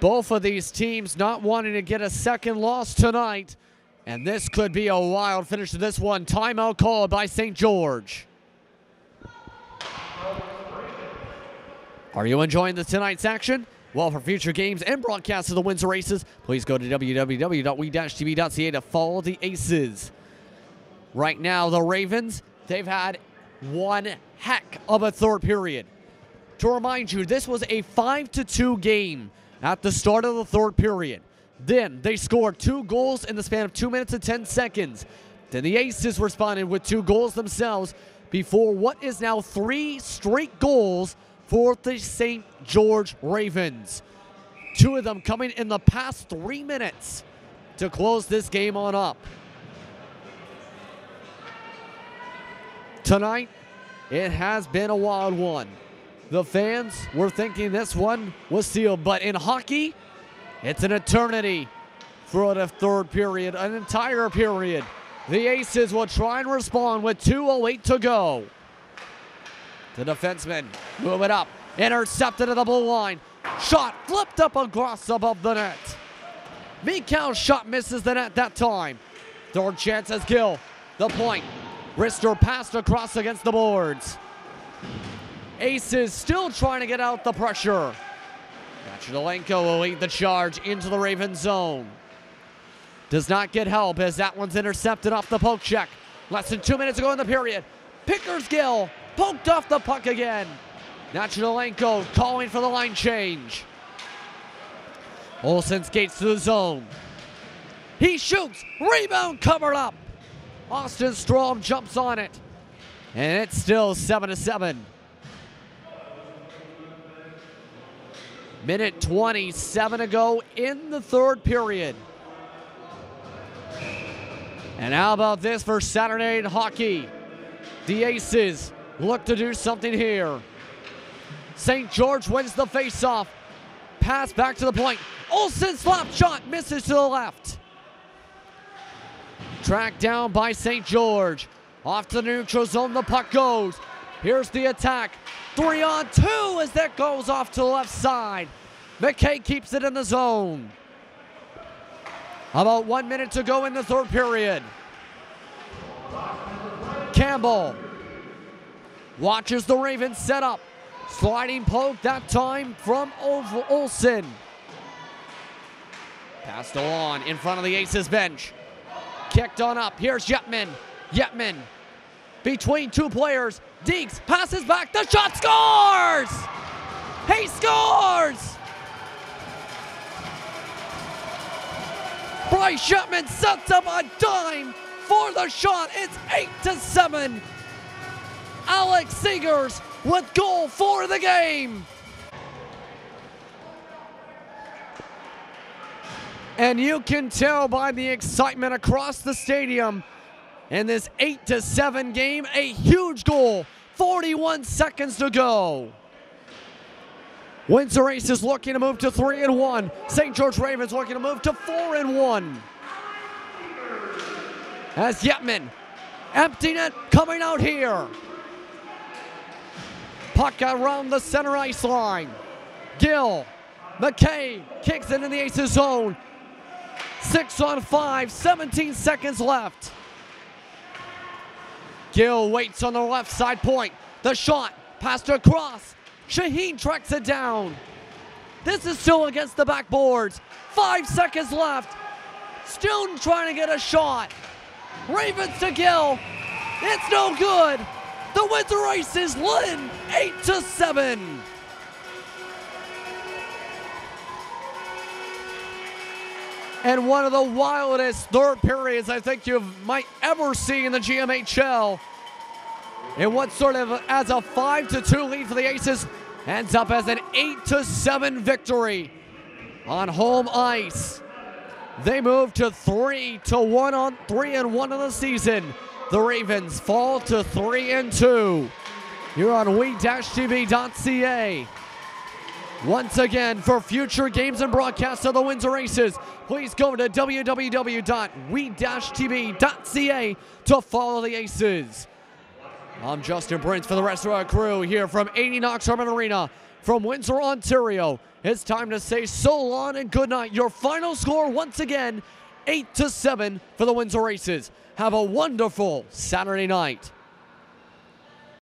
Both of these teams not wanting to get a second loss tonight. And this could be a wild finish to this one. Timeout called by St. George. Are you enjoying tonight's action? Well, for future games and broadcasts of the Windsor Aces, please go to www.we-tv.ca to follow the Aces. Right now, the Ravens, they've had one heck of a third period. To remind you, this was a 5-2 game at the start of the third period. Then they scored 2 goals in the span of 2 minutes and 10 seconds. Then the Aces responded with 2 goals themselves before what is now 3 straight goals for the St. George Ravens. 2 of them coming in the past 3 minutes to close this game on up. Tonight, it has been a wild one. The fans were thinking this one was sealed, but in hockey, it's an eternity for the third period, an entire period. The Aces will try and respond with 2:08 to go. The defenseman move it up, intercepted at the blue line. Shot flipped up across above the net. Mikhal's shot misses the net that time. Third chance as Gill, the point. Wrister passed across against the boards. Aces still trying to get out the pressure. Machudalenko will lead the charge into the Raven zone. Does not get help as that one's intercepted off the poke check. Less than 2 minutes ago in the period. Pickersgill poked off the puck again. Machudalenko calling for the line change. Olsen skates to the zone. He shoots. Rebound covered up. Austin Strom jumps on it. And it's still 7-7. Minute 27 to go in the third period. And how about this for Saturday night hockey? The Aces look to do something here. St. George wins the faceoff. Pass back to the point. Olsen slap shot misses to the left. Tracked down by St. George. Off to the neutral zone, the puck goes. Here's the attack. 3-on-2 as that goes off to the left side. McKay keeps it in the zone. About 1 minute to go in the third period. Campbell watches the Ravens set up. Sliding poke that time from Olsen. Passed along in front of the Aces bench. Kicked on up. Here's Yetman. Yetman between 2 players. Deeks passes back. The shot scores! He scores! Bryce Yetman sets up a dime for the shot. It's 8-7. Alex Seegers with goal for the game. And you can tell by the excitement across the stadium in this 8-7 game, a huge goal, 41 seconds to go. Windsor Aces looking to move to 3-1. St. George Ravens looking to move to 4-1. As Yetman, empty net coming out here. Puck around the center ice line. Gill, McKay kicks it in the Aces zone. 6-on-5, 17 seconds left. Gill waits on the left side point. The shot passed across. Shaheen tracks it down. This is still against the backboards. 5 seconds left. Still trying to get a shot. Ravens to Gill. It's no good. The Windsor Aces win 8-7. And one of the wildest third periods I think you might ever see in the GMHL. And what sort of as a 5-2 lead for the Aces ends up as an 8-7 victory on home ice. They move to 3-1 on 3-1 on the season. The Ravens fall to 3-2. You're on we-tv.ca. Once again, for future games and broadcasts of the Windsor Aces, please go to www.we-tv.ca to follow the Aces. I'm Justin Prince for the rest of our crew here from 80 Knox Harmon Arena from Windsor, Ontario. It's time to say so long and good night. Your final score once again, 8-7 for the Windsor Aces. Have a wonderful Saturday night.